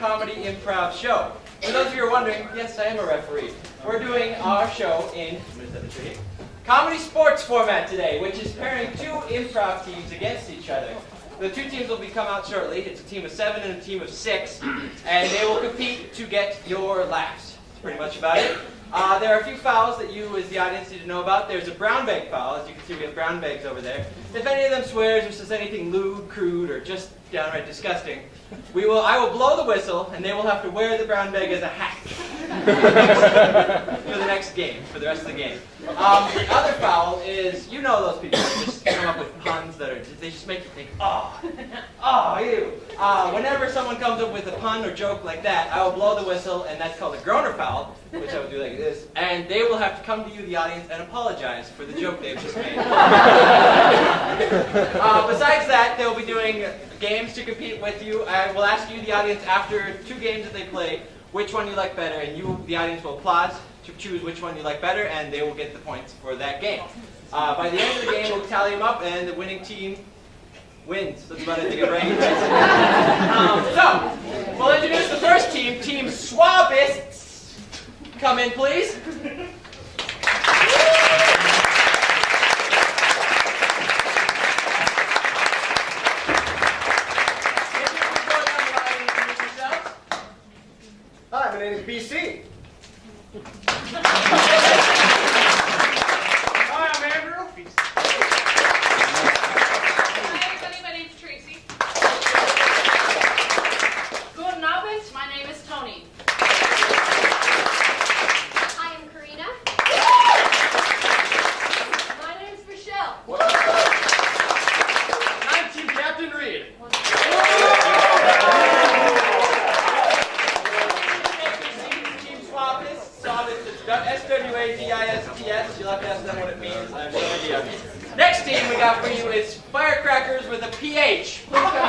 comedy improv show. For those of you who are wondering, yes, I am a referee. We're doing our show in comedy sports format today, which is pairing two improv teams against each other. The two teams will come out shortly. It's a team of 7 and a team of 6, and they will compete to get your laughs. That's pretty much about it. There are a few fouls that you, as the audience, need to know about. There's a brown bag foul. As you can see, we have brown bags over there. If any of them swears or says anything lewd, crude, or just downright disgusting, I will blow the whistle, and they will have to wear the brown bag as a hat for the next game, for the rest of the game. The other foul is, you know those people that just come up with puns they just make you think, oh, ew. Whenever someone comes up with a pun or joke like that, I will blow the whistle, and that's called a groaner foul, which I would do like this, and they will have to come to you, the audience, and apologize for the joke they've just made. Besides that, they'll be doing games to compete with you. I will ask you, the audience, after 2 games that they play, which one you like better, and you, the audience, will applaud to choose which one you like better, and they will get the points for that game. By the end of the game, we'll tally them up, and the winning team wins. That's about it to get right. So, we'll introduce the first team, Team Swabists. Come in, please. Hi, my name is BC. Hi, I'm Andrew. Hi, everybody. My name's Tracy. Guten Abend. My name is Tony. Hi, I'm Karina. My name's Michelle. I'm Team Captain Reed. SWADISTS. You'll have to ask them what it means. I have no idea. Next team we got for you is Firecrackers with a PH. Please come in.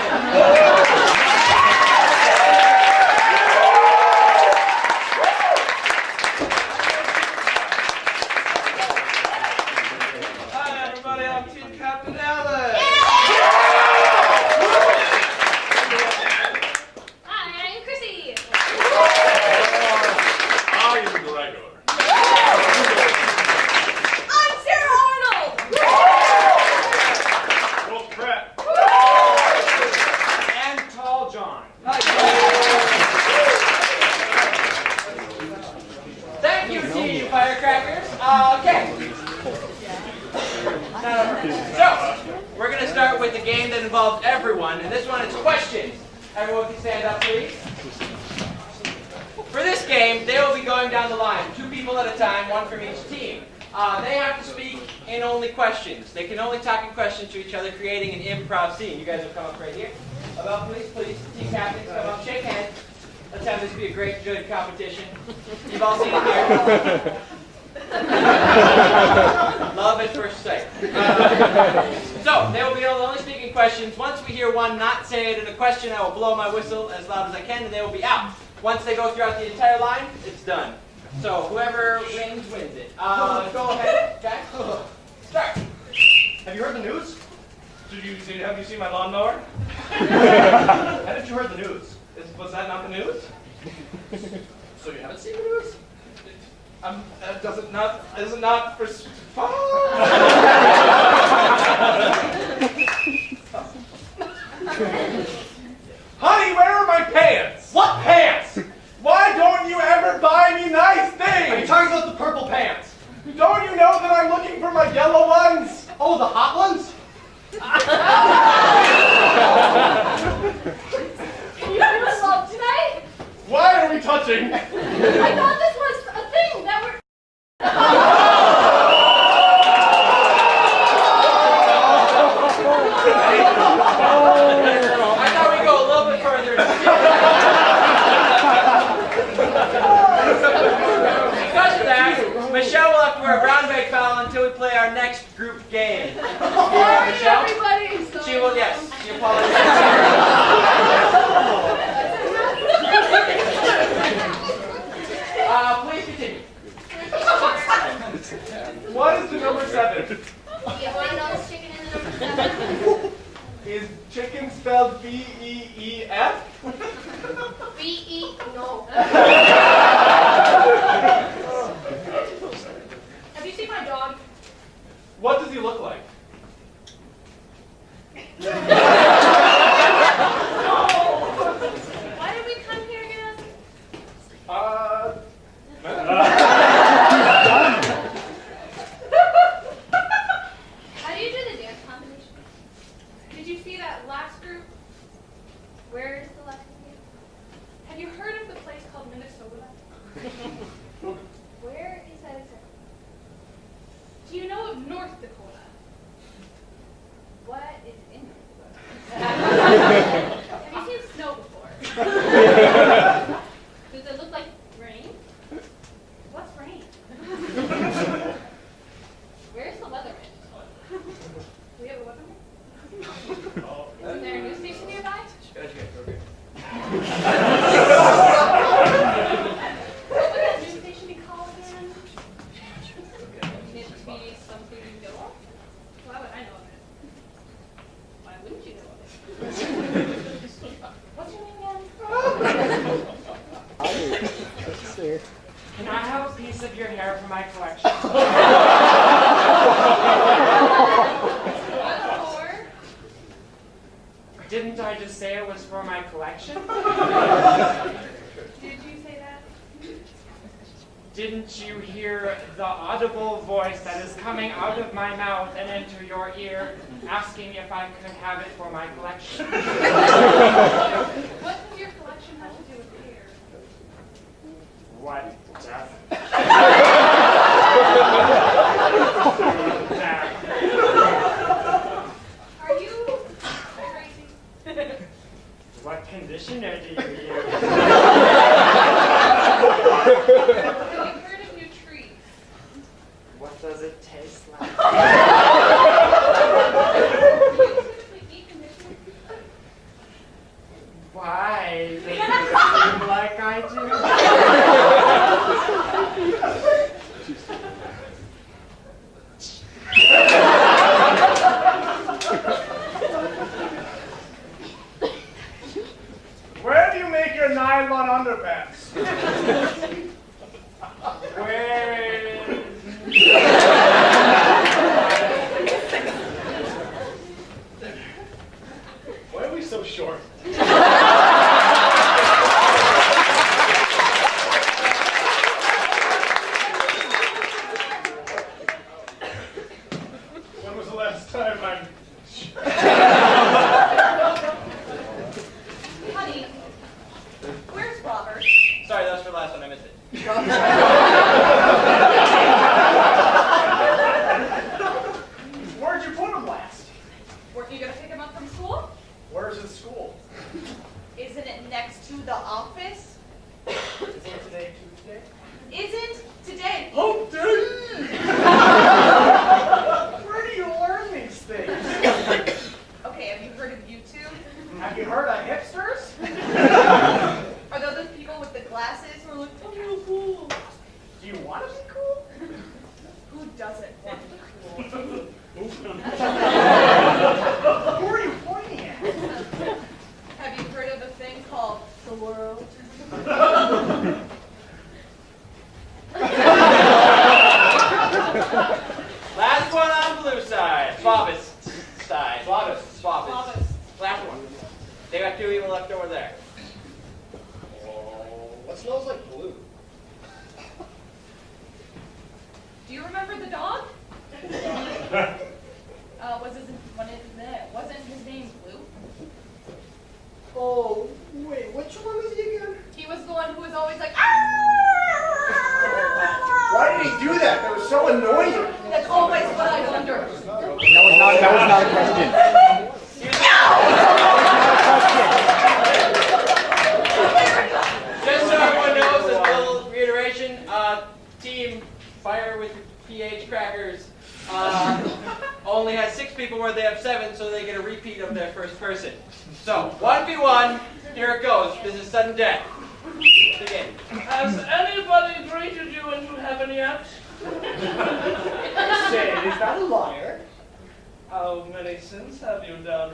Hi, everybody. I'm Team Captain Alex. Hi, I'm Chrissy. I am the regular. I'm Sarah Arnold. Wolf Brett. And Tall John. Thank you, Team Firecrackers. Okay. So, we're going to start with a game that involves everyone, and this one is questions. Everyone can stand up, please. For this game, they will be going down the line, 2 people at a time, 1 from each team. They have to speak in only questions. They can only talk in questions to each other, creating an improv scene. You guys will come up right here. About, please. Team captains, come up, shake hands. Let's have this be a great, good competition. You've all seen it here. Love at first sight. So, they will be able to only speak in questions. Once we hear one not say it in a question, I will blow my whistle as loud as I can, and they will be out. Once they go throughout the entire line, it's done. So, whoever wins it. Go ahead, Jack. Start. Have you heard the news? Have you seen my lawnmower? Haven't you heard the news? Was that not the news? So you haven't seen the news? Is it not for fun? Honey, where are my pants? What pants? Why don't you ever buy me nice things? Are you talking about the purple pants? Don't you know that I'm looking for my yellow ones? Oh, the hot ones? You in love tonight? Why are we touching? I thought this was a thing that we're... I thought we'd go a little bit further. Because of that, Michelle will have to wear a brown bag foul until we play our next group game. Sorry, Michelle? everybody. She will, yes. She apologizes. Please continue. What is the number 7? You want to know what's chicken in the number 7? Is chicken spelled B-E-E-F? B-E, no. Have you seen my dog? What does he look like? Why did we come here again? How do you do the dance combination? Did you see that last group? Where is the last group? Have you heard of the place called Minnesota? Where is that exactly? Do you know of North Dakota? What is in North Dakota? Have you seen snow before? Does it look like rain? What's rain? Where's the weatherman? Do we have a weatherman? Isn't there a news station nearby? What would that news station be called again? Nifty something Villa? Why would I know of it? Why wouldn't you know of it? What's your name again? Can I have a piece of your hair for my collection? What for? Didn't I just say it was for my collection? Did you say that? Didn't you hear the audible voice that is coming out of my mouth and into your ear, asking if I could have it for my collection? What does your collection have to do with hair? What does that? Are you crazy? What conditioner do you use? Have you heard of Nutri? What does it taste like? Do you typically eat conditioner? Why does it seem like I do? Where do you make your nylon underpants? Why are we so short? When was the last time I'm... Honey, where's Robert? Sorry, that was for the last one. I missed it. Where'd you put him last? Weren't you gonna pick him up from school? Where's his school? Isn't it next to the office? Isn't today Tuesday? Isn't today? Hump day! Where do you learn these things? Okay, have you heard of YouTube? Have you heard of hipsters? Are those the people with the glasses who are like, oh, you're cool? Do you want to be cool? Who doesn't want to be cool? Who are you pointing at? Have you heard of a thing called the world? Last one on blue side. Bobbis side. Bobbis. Bobbis. Last one. They got two even left over there. What smells like blue? Do you remember the dog? Wasn't his name Blue? Oh, wait, which one is he again? He was the one who was always like, Why did he do that? That was so annoying. That's always what I wonder. That was not a question. Just so everyone knows, as a little reiteration, Team Fire with PH Crackers only has 6 people where they have 7, so they get a repeat of their first person. So, 1v1, here it goes. This is sudden death. Begin. Has anybody greeted you and you haven't yet? Say, is that a liar? How many sins have you done?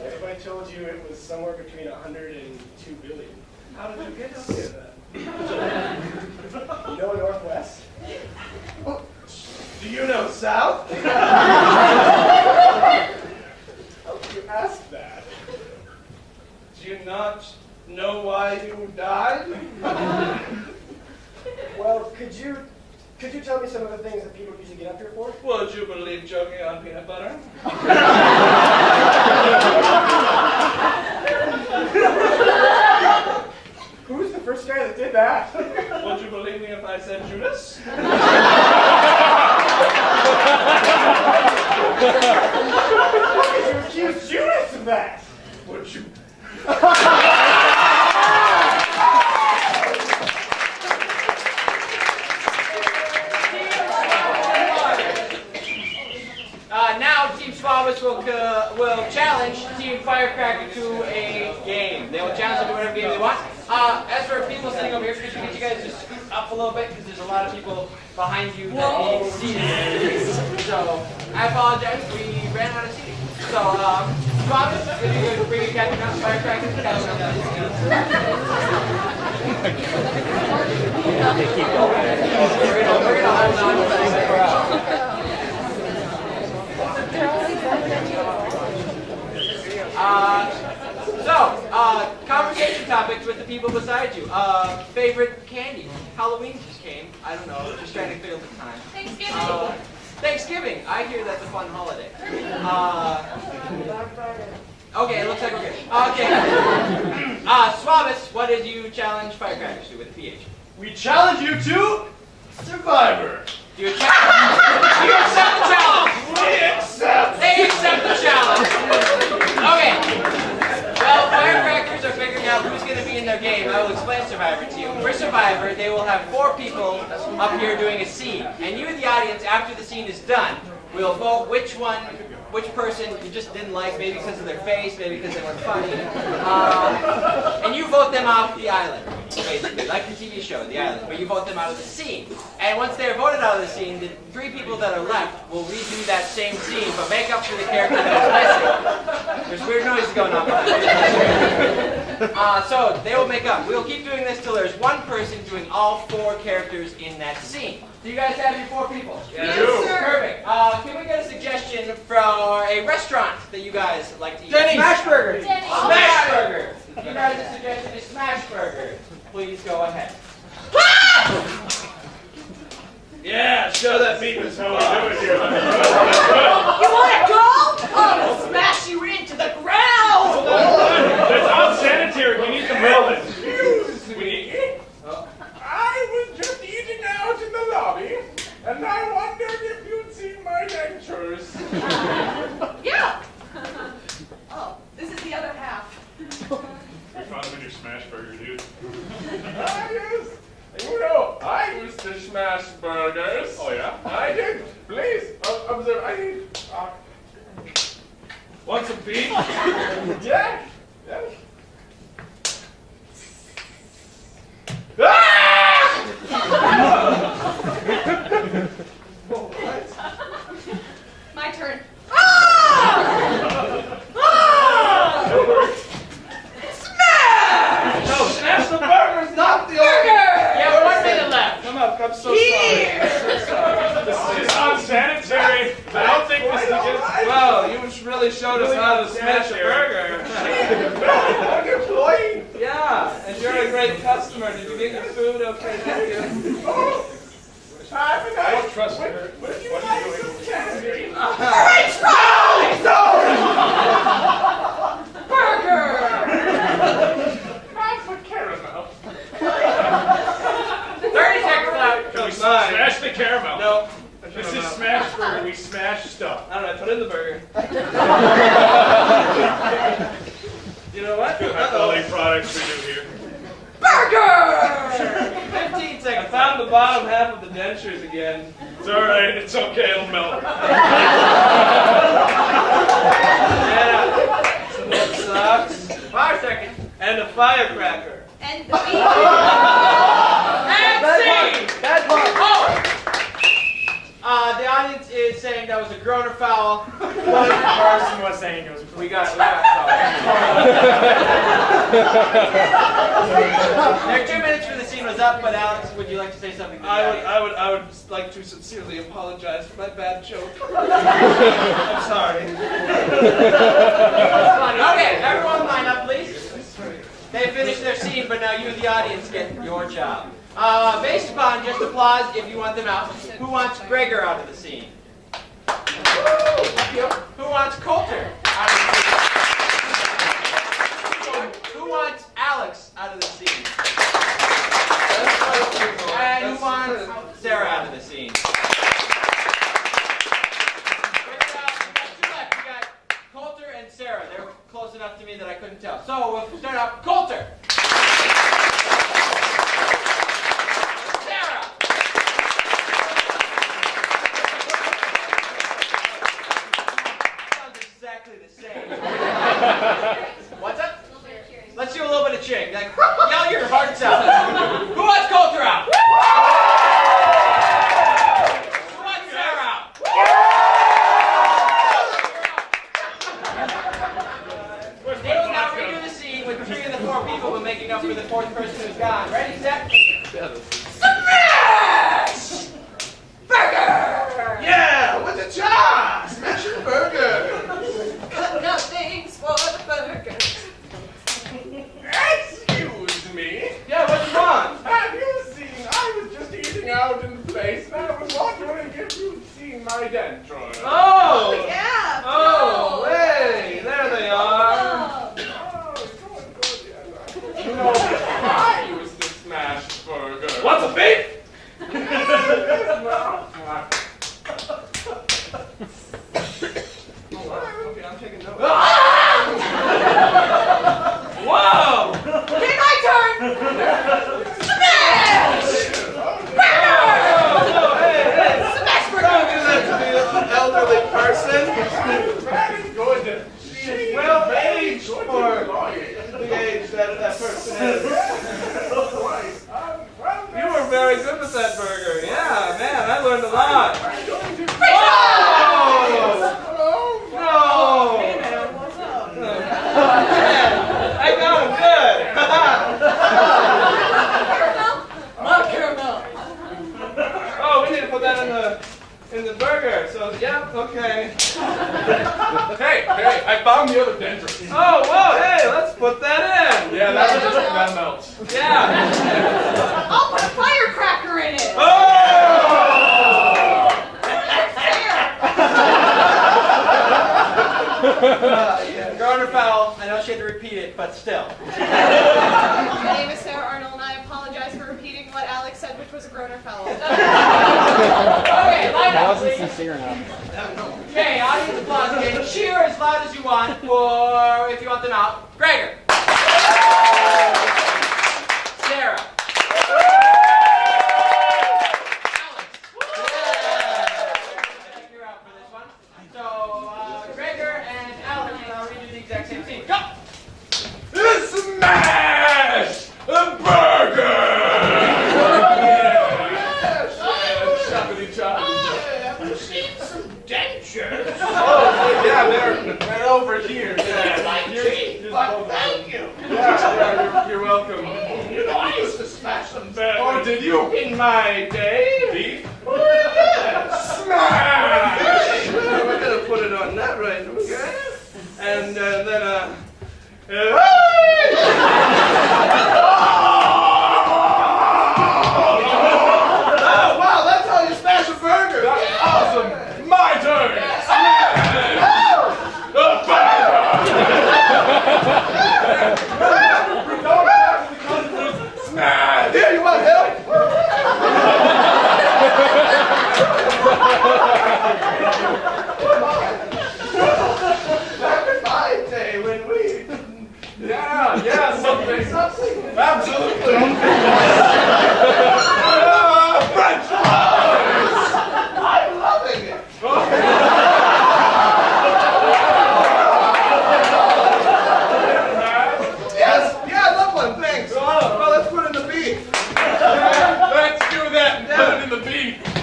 Everybody told you it was somewhere between 100 and 2 billion. How did you get up here then? You know Northwest? Do you know South? How would you ask that? Do you not know why you died? Well, could you tell me some of the things that people usually get up here for? Would you believe choking on peanut butter? Who's the first guy that did that? Would you believe me if I said Judas? You accused Judas of that! Would you? Now Team Swabus will challenge Team Firecracker to a game. They will challenge them to whatever game they want. As for people sitting over here, could you get you guys to scoot up a little bit because there's a lot of people behind you that need seating. So I apologize, we ran out of seating. So Swabus, if you could bring your captain out, Firecracker, captain out. We're gonna hold on to that. Conversation topics with the people beside you. Favorite candy? Halloween just came. I don't know. Just trying to fill the time. Thanksgiving. Thanksgiving. I hear that's a fun holiday. Okay, it looks like we're good. Okay. Swabus, what did you challenge Firecrackers to with a PH? We challenge you to Survivor. Do you accept the challenge? We accept. They accept the challenge. Okay. Well, Firecrackers are figuring out who's going to be in their game. I will explain Survivor to you. For Survivor, they will have 4 people up here doing a scene. And you, the audience, after the scene is done, will vote which person you just didn't like, maybe because of their face, maybe because they weren't funny. And you vote them off the island, basically, like the TV show, The Island, but you vote them out of the scene. And once they're voted out of the scene, the 3 people that are left will redo that same scene, but make up for the character that is missing. There's weird noises going on behind. So they will make up. We'll keep doing this till there's one person doing all 4 characters in that scene. Do you guys have your 4 people? Yes, sir. Perfect. Can we get a suggestion for a restaurant that you guys like to eat? Smashburger! Denny's. Smashburger. You guys a suggestion is Smashburger. Please go ahead. Yeah, show that Beavis how we do it here. You want to go? I'll smash you into the ground! That's unsanitary. We need some help. Excuse me. I was just eating out in the lobby, and I wondered if you'd seen my dentures. Yeah! Oh, this is the other half. We found them in your smash burger, dude. Ah, yes. You know, I used to smash burgers. Oh, yeah? I did. Please, observe. I need. Want some beef? Yeah. Yes. Ah! My turn. Smash! No, smash the burgers, not the Burger! Yeah, we're 1 minute left. Come up, I'm so sorry. I'm so sorry. This is unsanitary. I don't think this is good. Well, you really showed us how to smash a burger. I'm an employee. Yeah, and you're a great customer. Did you get your food? Okay, thank you. Oh, have a nice. I don't trust her. Would you like some candy? Burger! Have some caramel. 30 seconds left. Can we Mine. smash the caramel? No. This is smash burger. We smash stuff. All right, put in the burger. You know what? Good high quality products we do here. Burger! 15 I seconds. found the bottom half of the dentures again. It's all right. It's okay. It'll melt. Yeah. That sucks. 5 seconds. And a firecracker. And the beef. And scene. Bad part. The audience is is saying that was a grown foul. One person was saying it was. We got foul. Their 2 minutes for the scene was up, but Alex, would you like to say something to the audience? I would like to sincerely apologize for my bad joke. I'm sorry. Okay, everyone line up, please. They finished their scene, but now you, the audience, get your job. Based upon just applause if you want them out. Who wants Gregor out of the scene? Who wants Coulter out of the scene? Who wants Alex out of the scene? And who wants Sarah out of the scene? We got two left. We got Coulter and Sarah. They were close enough to me that I couldn't tell. So we'll start off. Coulter. Sarah. Sounds exactly the same. What's up? Let's do a little bit of cheering. Like, yell your hearts out. Who wants Coulter out? Who wants Sarah out? They will now redo the scene with 3 of the 4 people, but making up for the 4th person who's gone. Ready, set? Smash! Burger! Yeah, with the jaw! Smashing burger! Cut out things for the burgers. Excuse me? Yeah, what you want? Have you seen? I was just eating out in the place, and I was wondering if you've seen my dentures. Oh! Yeah. Oh, hey, there they are. Oh, it's going good, yeah. You know, I used to smash burgers. What's a beef? Okay, I'm taking notes. Whoa! Okay, my turn. Smash! Burger! Smash burger! Don't do that to the elderly person. Very good. She's well aged for the age that person is. You were very good with that burger. Yeah, man, I learned a lot. No! Hey man, what's up? I got him good. Caramel? My caramel. Oh, we need to put that in the burger. So yeah, okay. Hey, I found the other dentures. Oh, whoa, hey, let's put that in. Yeah, that melts. Yeah. I'll put a firecracker in it. Oh! Grown or foul, I know she had to repeat it, but still. My name is Sarah Arnold, and I apologize for repeating what Alex said, which was a groaner fellow. Okay, line That up, wasn't please. sincere enough. Okay, audience applause again. Cheer as loud as you want for, if you want them out, Gregor. Sarah. Alex. I think you're out for this one. So, Gregor and Alex redo the exact same scene. Go! Smash a burger! Have you seen some dentures? Oh, yeah, they're over here. Yeah, My teeth, but thank you. Yeah, you're welcome. You know, I used to smash them. Oh, did you? In my day? Beef? Smash! We're gonna put it on that right, okay? And then, Oh, wow, that's how you smash a burger! That's awesome! My turn! Smash! A burger! Smash! Here, you want help?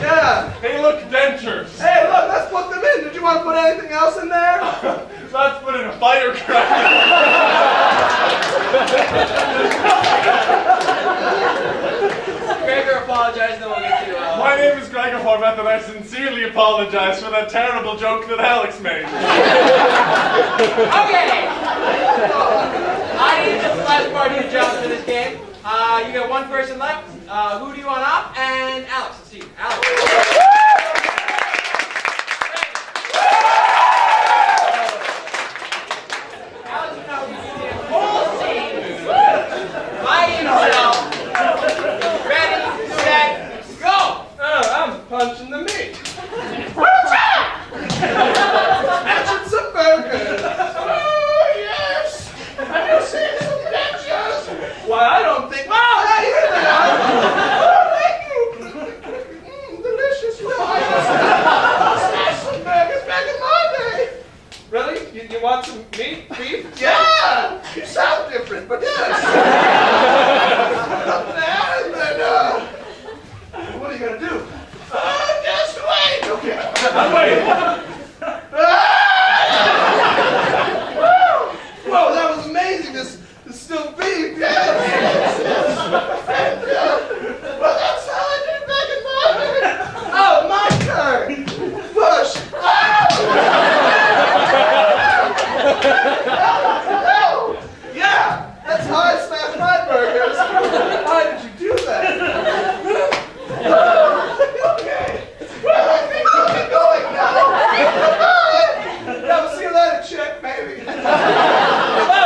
yeah. Hey, look, dentures. Hey, look, let's put them in. Did you want to put anything else in there? Let's put in a firecracker. Gregor, apologize, then we'll get to My name is Gregor Horvath, and I sincerely apologize for that terrible joke that Alex made. Okay! Audience, it's the last part of your job for this game. You got one person left. Who do you want off? And Alex, let's see. Alex. Alex, you know, the whole scene by himself. Ready, set, go! Oh, I'm punching the meat. Matching some burgers. Oh, yes. Have you seen some dentures? Why, I don't think. Oh, hey, here they are. Oh, thank you. Delicious. Well, I smashed some burgers back in my day. Really? You want some meat? Beef? Yeah. You sound different, but yes. And then, what are you gonna do? Just wait. Okay. I'm waiting. Whoa, that was amazing. This still beef. Yes. And, well, that's how I did it back in my day. Oh, my turn. Push. Oh, yeah, that's how I smashed my burgers. Why did you do that? Okay. Well, I think we'll be going now. Yeah, we'll see you later, chick, baby. Oh,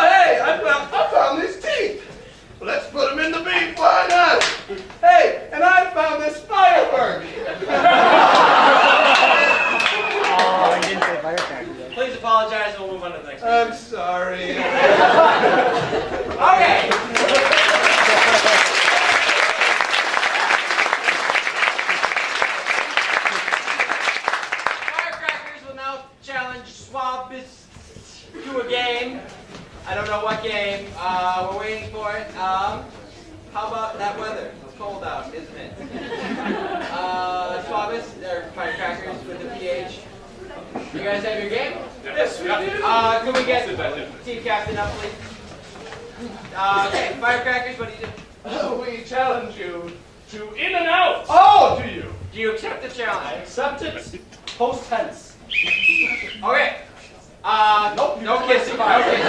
hey, I found these teeth. Well, let's put them in the beef, why not? Hey, and I found this firework. Oh, I didn't say firecracker. Please apologize and we'll move on to the next one. I'm sorry. Okay! Firecrackers will now challenge Swabis to a game. I don't know what game. We're waiting for it. How about that weather? It's cold out, isn't it? Swabis, or firecrackers with the PH. You guys have your game? Yes, we do. Can we get team captain up, please? Okay, firecrackers, what do you do? We challenge you to In and out. Oh, do you? Do you accept the challenge? Accept it. Post tense. Okay. Nope. No kissing. No kissing.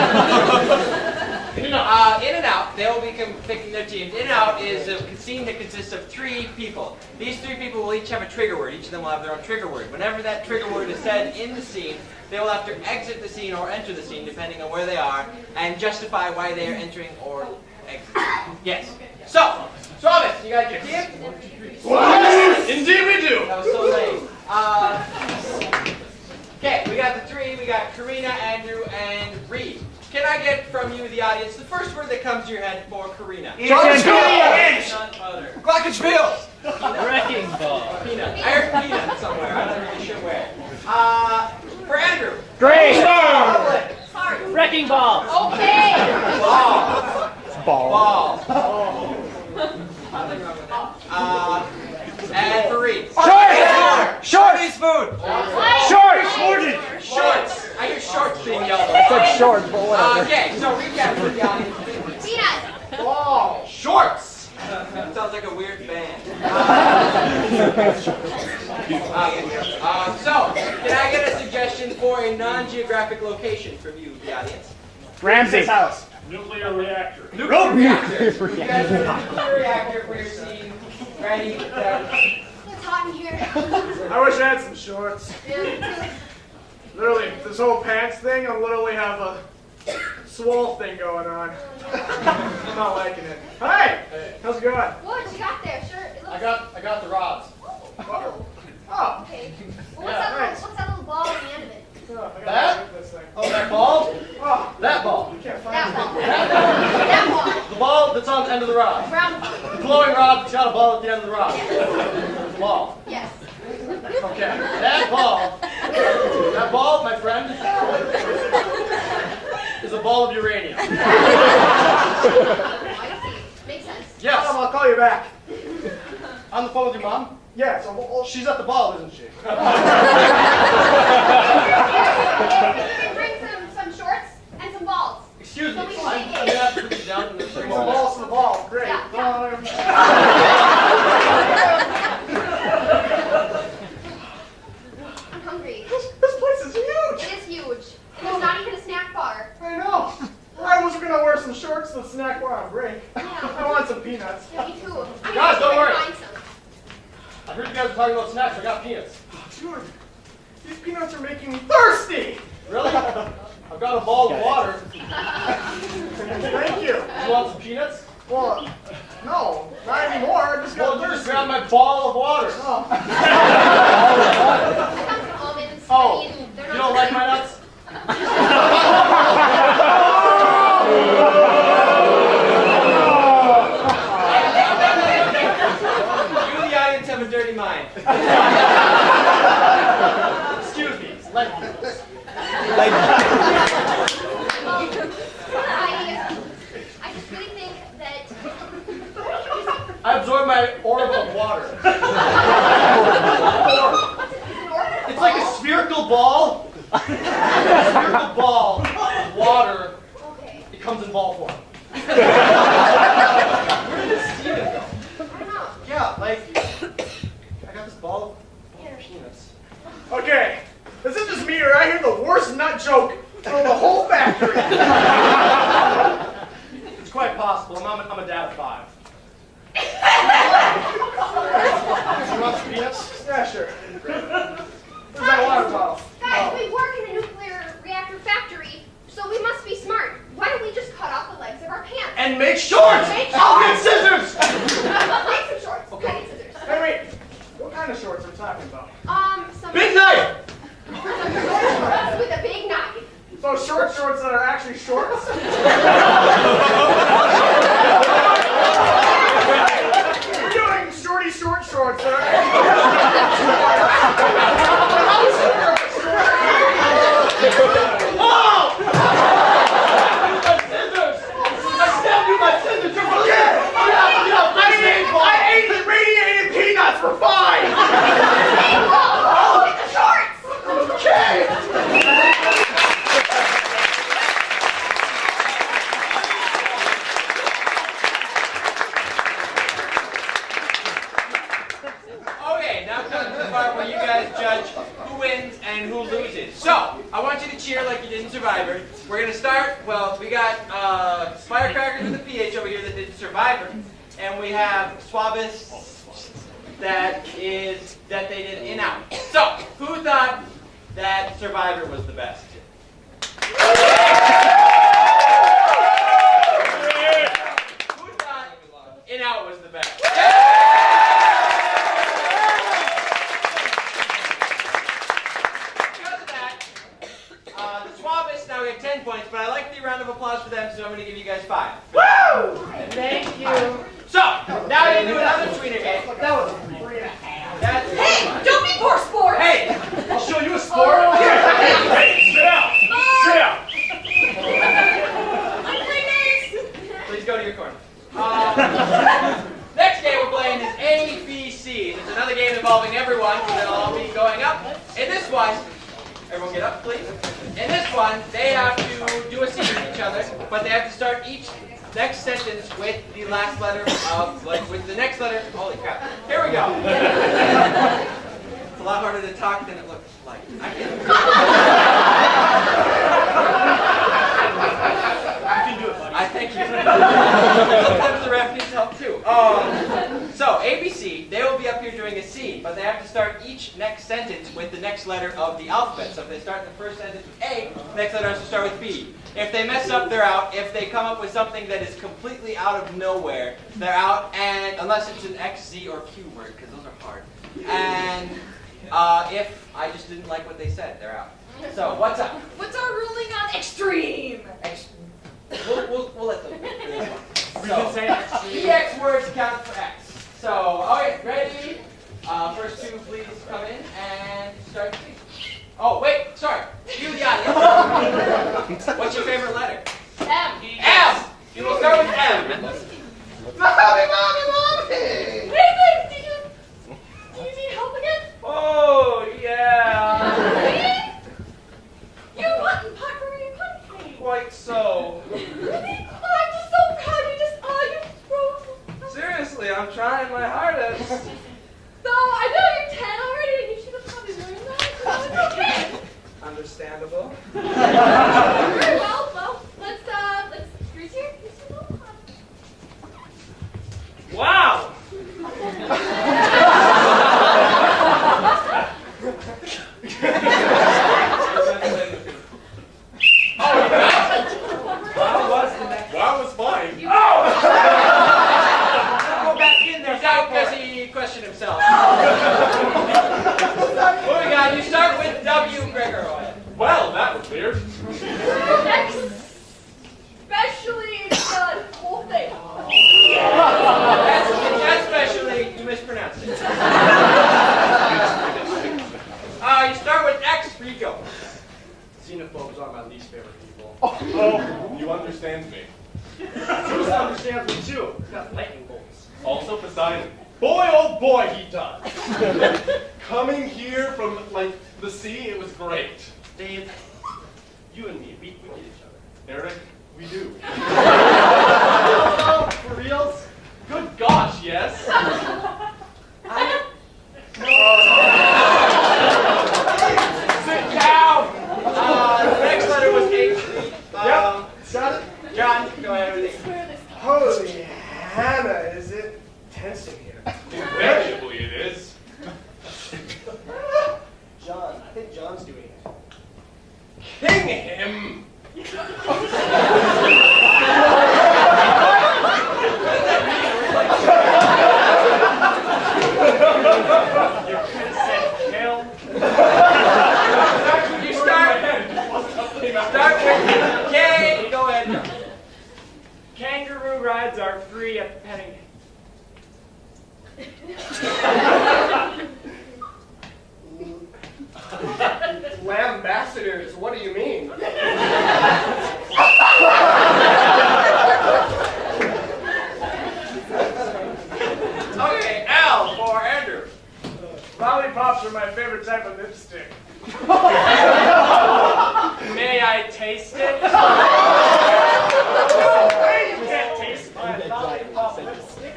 In and out, they will be picking their teams. In and out is a scene that consists of 3 people. These 3 people will each have a trigger word. Each of them will have their own trigger word. Whenever that trigger word is said in the scene, they will have to exit the scene or enter the scene, depending on where they are, and justify why they are entering or exiting. Yes. So, Thomas, you got your team? Indeed we do. That was so lame. Okay, we got the 3. We got Karina, Andrew, and Reed. Can I get from you, the audience, the first word that comes to your head for Karina? Glockenspiel! None other. Glockenspiel! Wrecking ball. Peanut. I heard peanut somewhere. I'm not really sure where. For Andrew. Great! Wrecking ball. Okay. Ball. Nothing wrong with that. And for Reed. Shorts! Shorts! Food. Shorts! Shorts. I hear shorts being yelled I at. said shorts, but whatever. Okay, so recap for the audience. Peanut. Ball. Shorts. Sounds like a weird band. So, can I get a suggestion for a non-geographic location from you, the audience? Ramsey's house. Nuclear reactor. Nuclear reactor. You guys have a nuclear reactor for your scene. Ready? It's hot in here. I wish I had some shorts. Literally, this whole pants thing, I literally have a swole thing going on. I'm not liking it. Hey! How's it going? What you got there? Sure. It looks... I got the rods. Oh. Okay. Well, Yeah, what's that little ball on the end of it? I gotta That? look at this thing. Oh, that ball? Oh, That ball. you can't find That it. ball. That ball. The ball that's on the end of the rod. Brown. The glowing rod that's got a ball at the end of the rod. The ball. Yes. Okay. That ball, my friend, is a ball of uranium. I see. Makes sense. Yes. I'll call you back. On the phone with your mom? Yeah, so She's at the ball, isn't she? Bring some shorts and some balls. Excuse me. So we can I'm play gonna have to put you down. bring some balls to the ball. Great. Yeah. I'm hungry. This place is huge. It is huge. And there's not even a snack bar. I know. I was gonna wear some shorts to the snack bar on break. Yeah. I want some peanuts. Yeah, me too. I'm Guys, don't gonna worry. find some. I heard you guys were talking about snacks. I got peanuts. Dude, these peanuts are making me thirsty. Really? I've got a ball of water. Thank you. You want some peanuts? Well, no, not anymore. I just got Well, just thirsty. grab my ball of water. Oh. I found some almonds. Oh, I mean, they're you not don't like very- my nuts? You, the audience, have a dirty mind. Excuse me. Let me. I just really think that I absorb my orb of water. It's like a spherical ball. A spherical ball of water. Okay. It comes in ball form. Where did this Steven go? I don't know. Yeah, like I got this ball of peanuts. Okay, this is just me, or I hear the worst nut joke from the whole factory. It's quite possible. I'm a dad of 5. You want some peanuts? Yeah, sure. Where's my water bottle? Guys, we work in a nuclear reactor factory, so we must be smart. Why don't we just cut off the legs of our pants? And make shorts! Make I'll get shorts! scissors! Make some shorts. Okay. I need scissors. Hey, wait. What kind of shorts are we talking about? Some Big knife! shorts with a big knife. So shorts that are actually shorts? We're doing shorty short shorts that are Oh! My scissors! I stabbed you with my scissors! You're okay! Get out! I ate the radiated peanuts. We're fine. Oh, with the shorts! Okay. Okay, now comes the part where you guys judge who wins and who loses. So, I want you to cheer like you did in Survivor. We're going to start, well, we got Firecrackers with a PH over here that did Survivor. And we have Swabis that they did In-Out. So, who thought that Survivor was the best? Who thought In-Out was the best? Because of that, the Swabis now get 10 points, but I like the round of applause for them, so I'm going to give you guys 5. Woo! Thank you. So, now you do another tweener game. That was 3.5. That's Hey, don't be poor sport. Hey, I'll show you a sport. Oh. Hey, sit down. Sit down. please go to your corner. Next game we're playing is ABC. It's another game involving everyone, so they'll all be going up. In this one, everyone get up, please. In this one, they have to do a scene with each other, but they have to start each next sentence with the last letter of, with the next letter. Holy crap. Here we go. It's a lot harder to talk than it looks like. I can do it, buddy. I thank you. Sometimes the ref needs help too. So, ABC, they will be up here doing a scene, but they have to start each next sentence with the next letter of the alphabet. So if they start the first sentence with A, the next letter has to start with B. If they mess up, they're out. If they come up with something that is completely out of nowhere, they're out, and unless it's an X, Z, or Q word, because those are hard. And if I just didn't like what they said, they're out. So, what's up? What's our ruling on extreme? We'll let them. We can say extreme. EX words count for X. So, okay, ready? First two, please come in and start the scene. Oh, wait, sorry. You, the audience. What's your favorite letter? M. M! You will start with M. Mommy! Hey, babe, do you Very well, let's here's your little pun. Wow! Wow was fine. Go back in there. He's out because he questioned himself. Moving on, you start with W. Gregor. Well, that was weird. Especially the whole thing. Especially, you mispronounced it. You start with X. Rico. Xenophobes are my least favorite people. Oh, you understand me. Zeus understands me too. He's got lightning bolts. Also Poseidon. Boy, oh boy, he does. Coming here from, like, the sea, it was great. Dave, you and me, we get each other. Eric, we do. Oh, for reals? Good gosh, yes. Sit down. The next letter was H. Yep, shut it. John, go ahead with it. Holy Hannah, is it tense in here? Invariably it is. John, I think John's doing it. King him! You could have said kill. You start with K. Go ahead. Kangaroo rides are free at Pennington. Lambassadors, what do you mean? Okay, L for Andrew. Lollipops are my favorite type of lipstick. May I taste it? You can't taste my lollipop lipstick.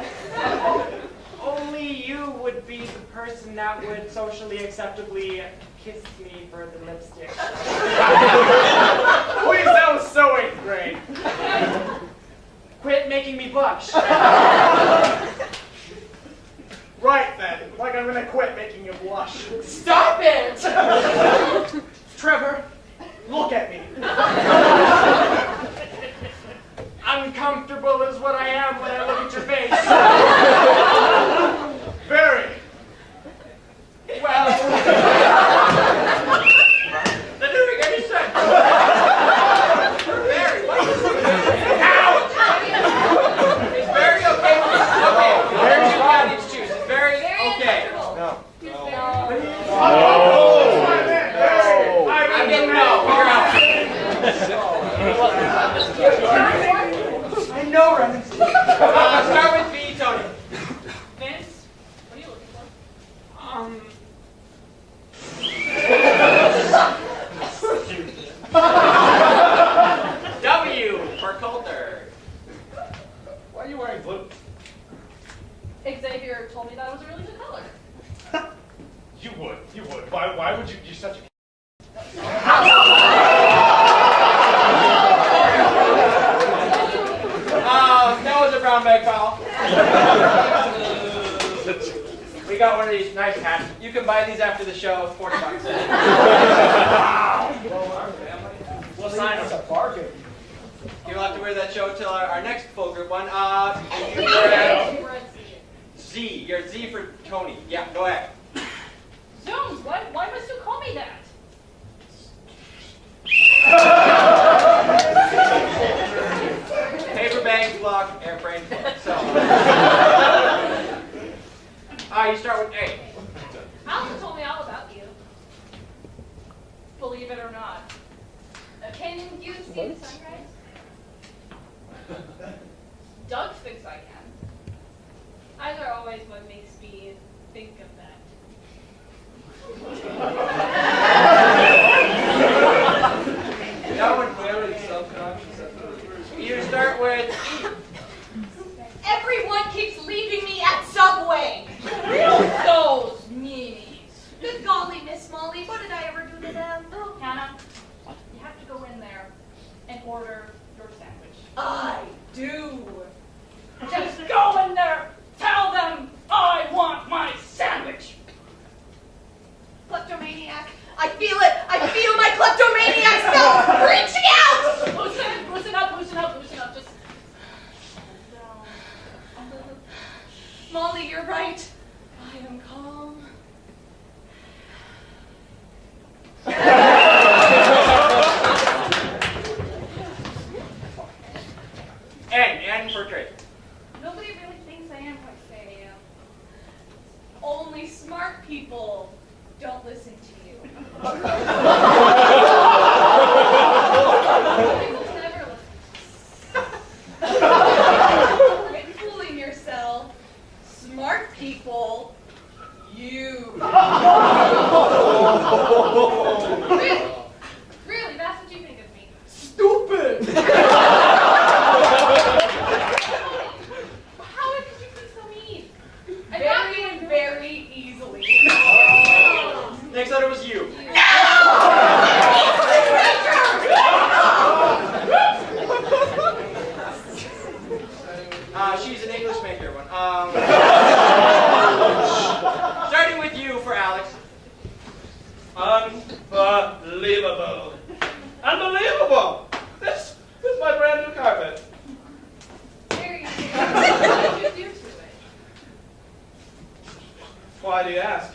Only you would be the person that would socially acceptably kiss me for the lipstick. Please, that was so 8th grade. Quit making me blush. Right then, like I'm gonna quit making you blush. Stop it! Trevor, look at me. Uncomfortable is what I am when I look at your face. Very. Well, that didn't make any sense. Very. What is it? Ouch! Is very okay with this? Okay. Very two candidates choose. Is very okay. No. I'm getting no. You're out. I know, Renan. Start with B, Tony. Vince, what are you looking for? W for Coulter. Why are you wearing blue? Xavier told me that was a really good color. You would. Why would you? You're such a... That was a brown bag foul. We got one of these nice hats. You can buy these after the show, $40. We'll sign them. a bargain. You'll have to wear that show till our next full group one. You're at We're at Z. Z. You're at Z for Tony. Yeah, go ahead. Zoom, why must you call me that? Paper bag, block, airplane, so. You start with A. Alan told me all about you. Believe it or not. Can you see the sunrise? Doug thinks I can. Eyes are always what makes me think of that. That one clearly subconscious. You start with E. Everyone keeps leaving me at Subway. Those meanies. Good golly, Miss Molly, what did I ever do to them? Hannah, You have to go in there and order your sandwich. I do. Just go in there. Tell them I want my sandwich. Kleptomaniac. I feel it. I feel my kleptomaniac self reaching out. Loosen up, loosen up, loosen up. Just calm down. Molly, you're right. I am calm. And for trade. Nobody really thinks I am what I say. Only smart people don't listen to you. People never listen. Quit fooling yourself. Smart people, you. Really, that's what you think of me. Stupid! How could you be so mean? Very, very easily. Next letter was you. She's an English major one. Starting with you for Alex. Unbelievable. Unbelievable. This is my brand new carpet. Very easy. What did you do to it? Why do you ask?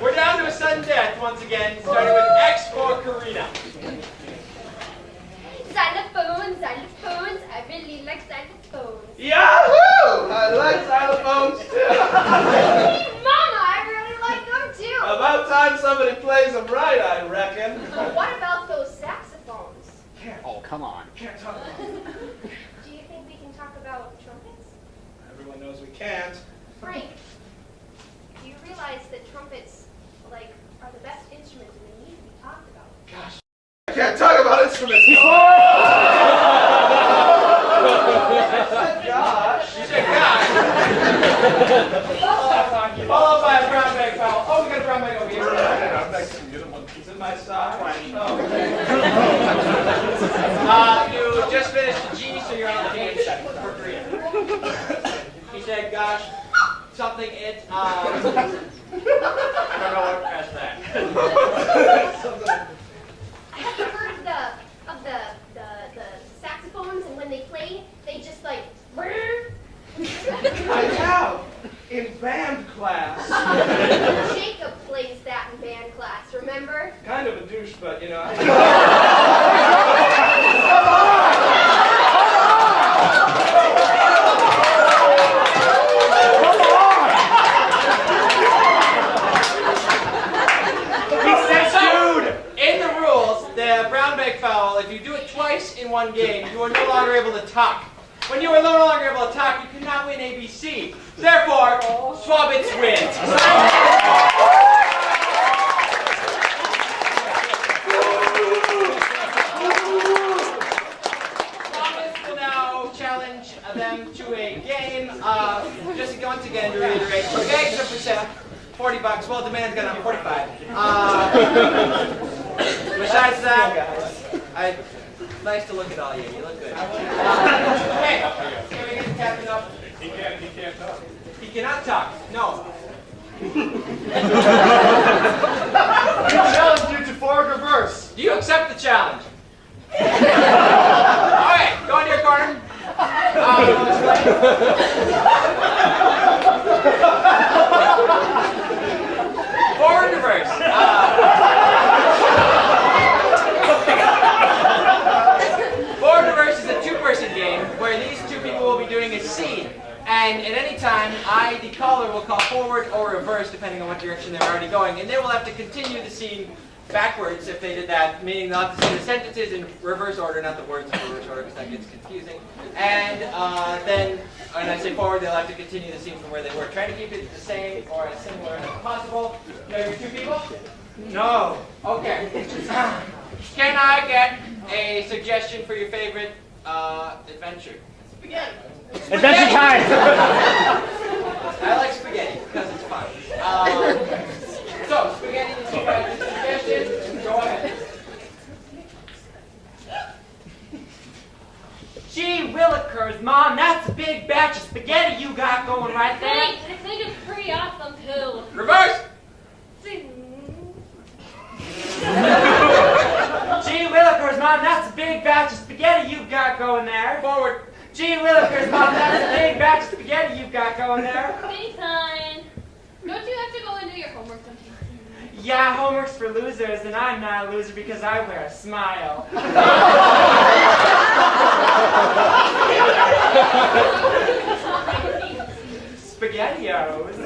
We're down to a sudden death once again, starting with X for Karina. Xylophones, xylophones, I really like xylophones. Yahoo! I like xylophones too. Mama, I really like them too. About time somebody plays them right, I reckon. What about those saxophones? Oh, come on. Can't talk about it. Do you think we can talk about trumpets? Everyone knows we can't. Frank, do you realize that trumpets, are the best instruments and they need to be talked about? Gosh, I can't talk about instruments. Gosh. You said gosh. Followed by a brown bag foul. Oh, we got a brown bag over here. It's in my size. Oh. You just finished the G, so you're on the H for Korea. He said, gosh, something it, I don't know what past that. Have you heard of the saxophones, and when they play, they just I have in band class. Jacob plays that in band class, remember? Kind of a douche, but you know. In the rules, the brown bag foul, if you do it twice in one game, you are no longer able to talk. When you are no longer able to talk, you cannot win ABC. Therefore, Swabitz wins. Swabitz will now challenge them to a game. Just once again to reiterate, for gags are for sale. $40. Well, demand's gone up 45. Besides that, nice to look at all you. You look good. Okay, can we get the captain up? He can't talk. He cannot talk. No. I challenge you to forward reverse. Do you accept the challenge? All right, go into your corner. Forward reverse. Forward reverse is a two-person game where these two people will be doing a scene. And at any time, I, the caller, will call forward or reverse, depending on what direction they're already going. And they will have to continue the scene backwards if they did that, meaning they'll have to say the sentences in reverse order, not the words in reverse order, because that gets confusing. And then, when I say forward, they'll have to continue the scene from where they were. Try to keep it the same or as similar as possible. There are two people? No. Okay. Can I get a suggestion for your favorite adventure? Adventure time! I like spaghetti because it's fun. got going right there? Thanks, I think it's pretty awesome too. Reverse. Gee willikers, Mom, that's a big batch of spaghetti you've got going there. Forward. Gee willikers, Mom, that's a big batch of spaghetti you've got going there. Bison, don't you have to go and do your homework sometimes? Yeah, homework's for losers, and I'm not a loser because I wear a smile. SpaghettiOs.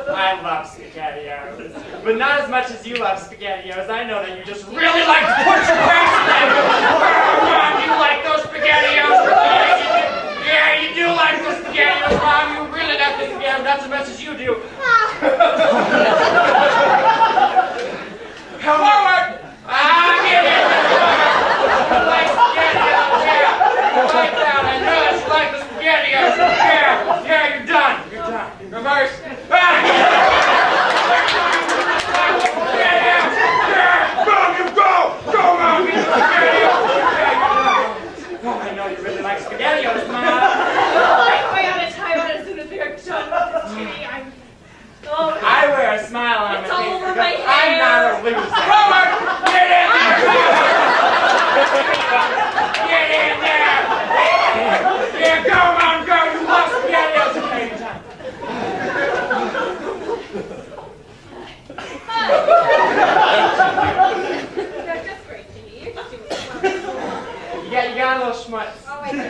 I love SpaghettiOs. But not as much as you love SpaghettiOs. I know that you just really like to put your face in them. Mom, you like those SpaghettiOs. Yeah, you do like those SpaghettiOs, Mom. You really like those SpaghettiOs. Not as much as you do. Forward! Get it! Like SpaghettiOs, yeah. Like that. I know it's like the SpaghettiOs. Yeah, you're done. You're done. Reverse. Mom, you go! Go, Mom! Get the SpaghettiOs. Yeah, you're done. Oh, I know you really like SpaghettiOs, Mom. I gotta time out as soon as they're done with this TV. I wear a smile on It's my all face over because my I'm hair. not a loser. Forward! Get in there! Get in there! Yeah, go, Mom, go! You love SpaghettiOs! Okay, you're done. That's just great, Jimmy. You're just doing so well. You got a little schmutz. Oh, I know.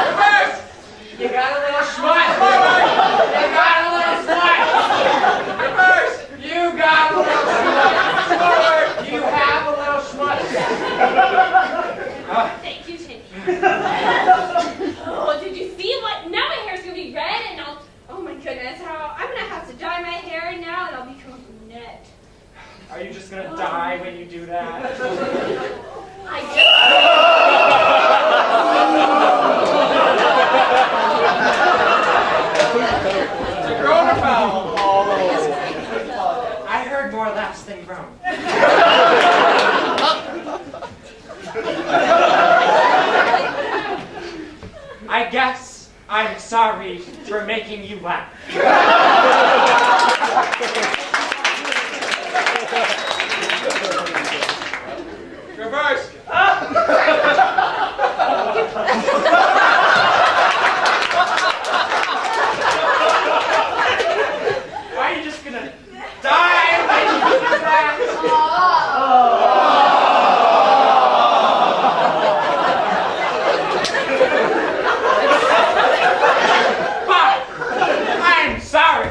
Reverse! You got a little schmutz. Forward! You got a little schmutz. Reverse! You got a little schmutz. Forward! You have a little schmutz. Thank you, Jimmy. Oh, did you see what? Now my hair's gonna be red and oh my goodness, I'm gonna have to dye my hair now and I'll become a brunette. Are you just gonna die when you do that? I It's a grown or foul? I heard more laughs than groans. I guess I'm sorry for making you laugh. Reverse. Are you just gonna die when you do that? Fine. I'm sorry.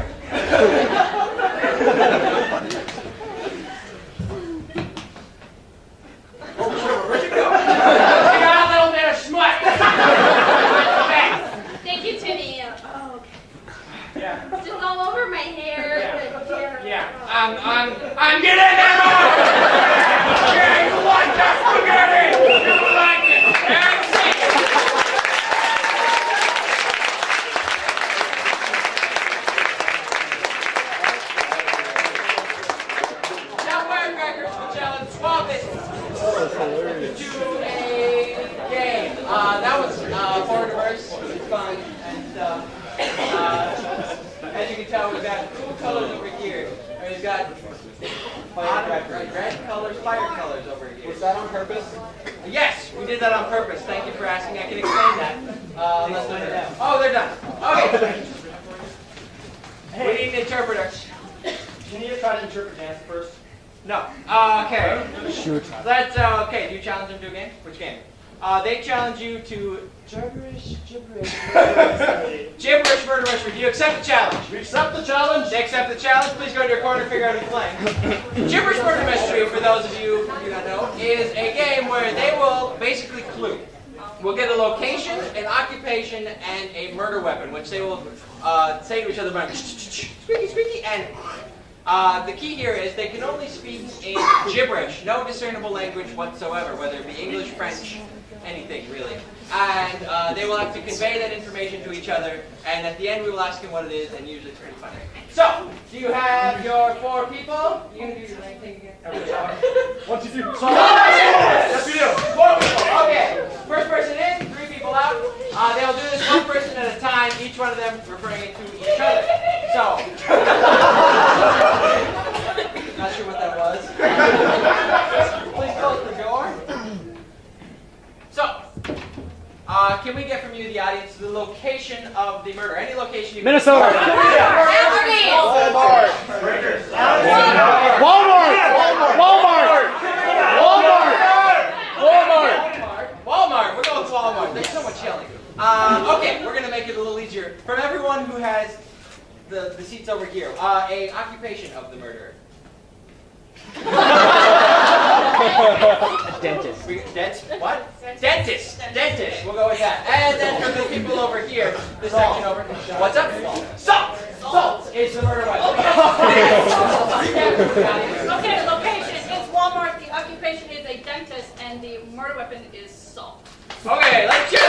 Where'd you go? You got a little bit of schmutz. Thanks. Thank you, Timmy. Oh, okay. Yeah. It's just all over my hair. Yeah. I'm getting there, Mom! Yeah, you like that spaghetti! You like it! And see it! Now, firecrackers will challenge 12 to a game. That was forward reverse. It was fun and stuff. As you can tell, we've got cool colors over here. And we've got red colors, fire colors over here. Was that on purpose? Yes, we did that on purpose. Thank you for asking. I can explain that. Let's do it now. Oh, they're done. Okay. We need an interpreter. You need to try to interpret dance first. No. Okay. Shoot. Let's. Okay. Do you challenge them to a game? Which game? They challenge you to gibberish, murderous. Do you accept the challenge? We accept the challenge. They accept the challenge. Please go to your corner and figure out who's playing. Gibberish Murder Mystery, for those of you who do not know, is a game where they will basically clue. We'll get a location, an occupation, and a murder weapon, which they will say to each other, squeaky, squeaky, and the key here is they can only speak in gibberish, no discernible language whatsoever, whether it be English, French, anything really. And they will have to convey that information to each other, and at the end we will ask them what it is, and usually it's pretty funny. So, do you have your 4 people? You gonna do your thing again? 1, 2, 3. Yes, we do. 4 people. Okay. First person in, 3 people people out. They'll do this one person at a time, each one of them referring it to each other. So, not sure what that was. Please close the door. So, can we get from you, the audience, the location of the murder? Any location you can. Minnesota. Walmart. Walmart. We're going with Walmart. There's so much yelling. Okay, we're going to make it a little easier. From everyone who has the seats over here, a occupation of the murderer. Dentist. What? Dentist. We'll go with that. And then for the people over here, this section over. What's up? Salt. It's the murder weapon. Okay, the location is Walmart, the occupation is a dentist, and the murder weapon is salt. Okay, let's cheer.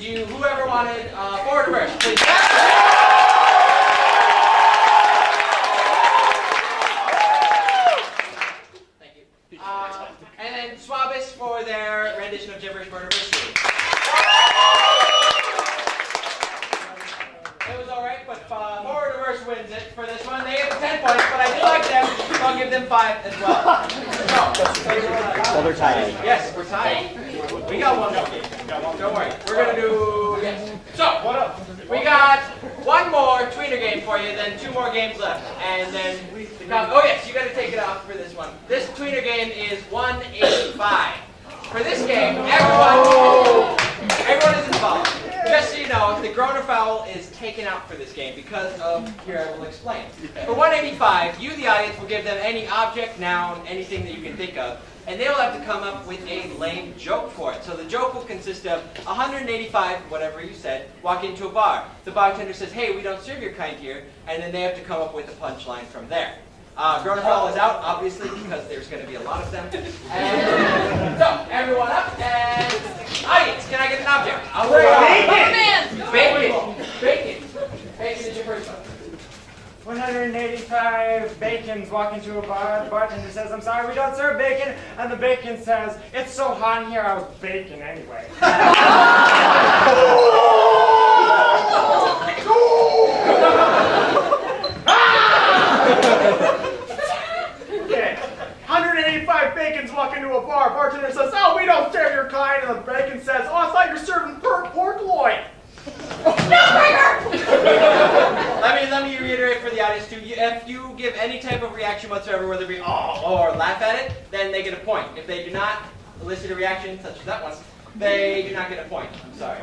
Whoever wanted forward verse, please. for their rendition of Gibberish Murderversity. It was alright, but Forward Reverse wins it for this one. They get 10 points, but I do like them, so I'll give them 5 as well. Well, they're tied. Yes, we're tied. We got one more game. Don't worry. We're going to do... Yes. So, what up? We got one more tweener game for you, then 2 more games left. And then... Oh yes, you got to take it off for this one. This tweener game is 185. For this game, everyone is involved. Just so you know, the grown or foul is taken out for this game because of, here I will explain. For 185, you, the audience, will give them any object, noun, anything that you can think of, and they will have to come up with a lame joke for it. So the joke will consist of 185, whatever you said, walk into a bar. The bartender says, hey, we don't serve your kind here, and then they have to come up with a punchline from there. Grown or foul is out, obviously, because there's going to be a lot of them. And so, everyone up, and audience, can I get an object? I'll say bacon! Bacon! Bacon is your first one. 185 bacons walk into a bar. The bartender says, I'm sorry, we don't serve bacon. And the bacon says, it's so hot in here, I was baking anyway. Okay. 185 bacons walk into a bar. Bartender says, oh, we don't serve your kind. And the bacon says, oh, I thought you were serving pork loin. Let me reiterate for the audience too. If you give any type of reaction whatsoever, whether it be oh or laugh at it, then they get a point. If they do not elicit a reaction, such as that one, they do not get a point. I'm sorry.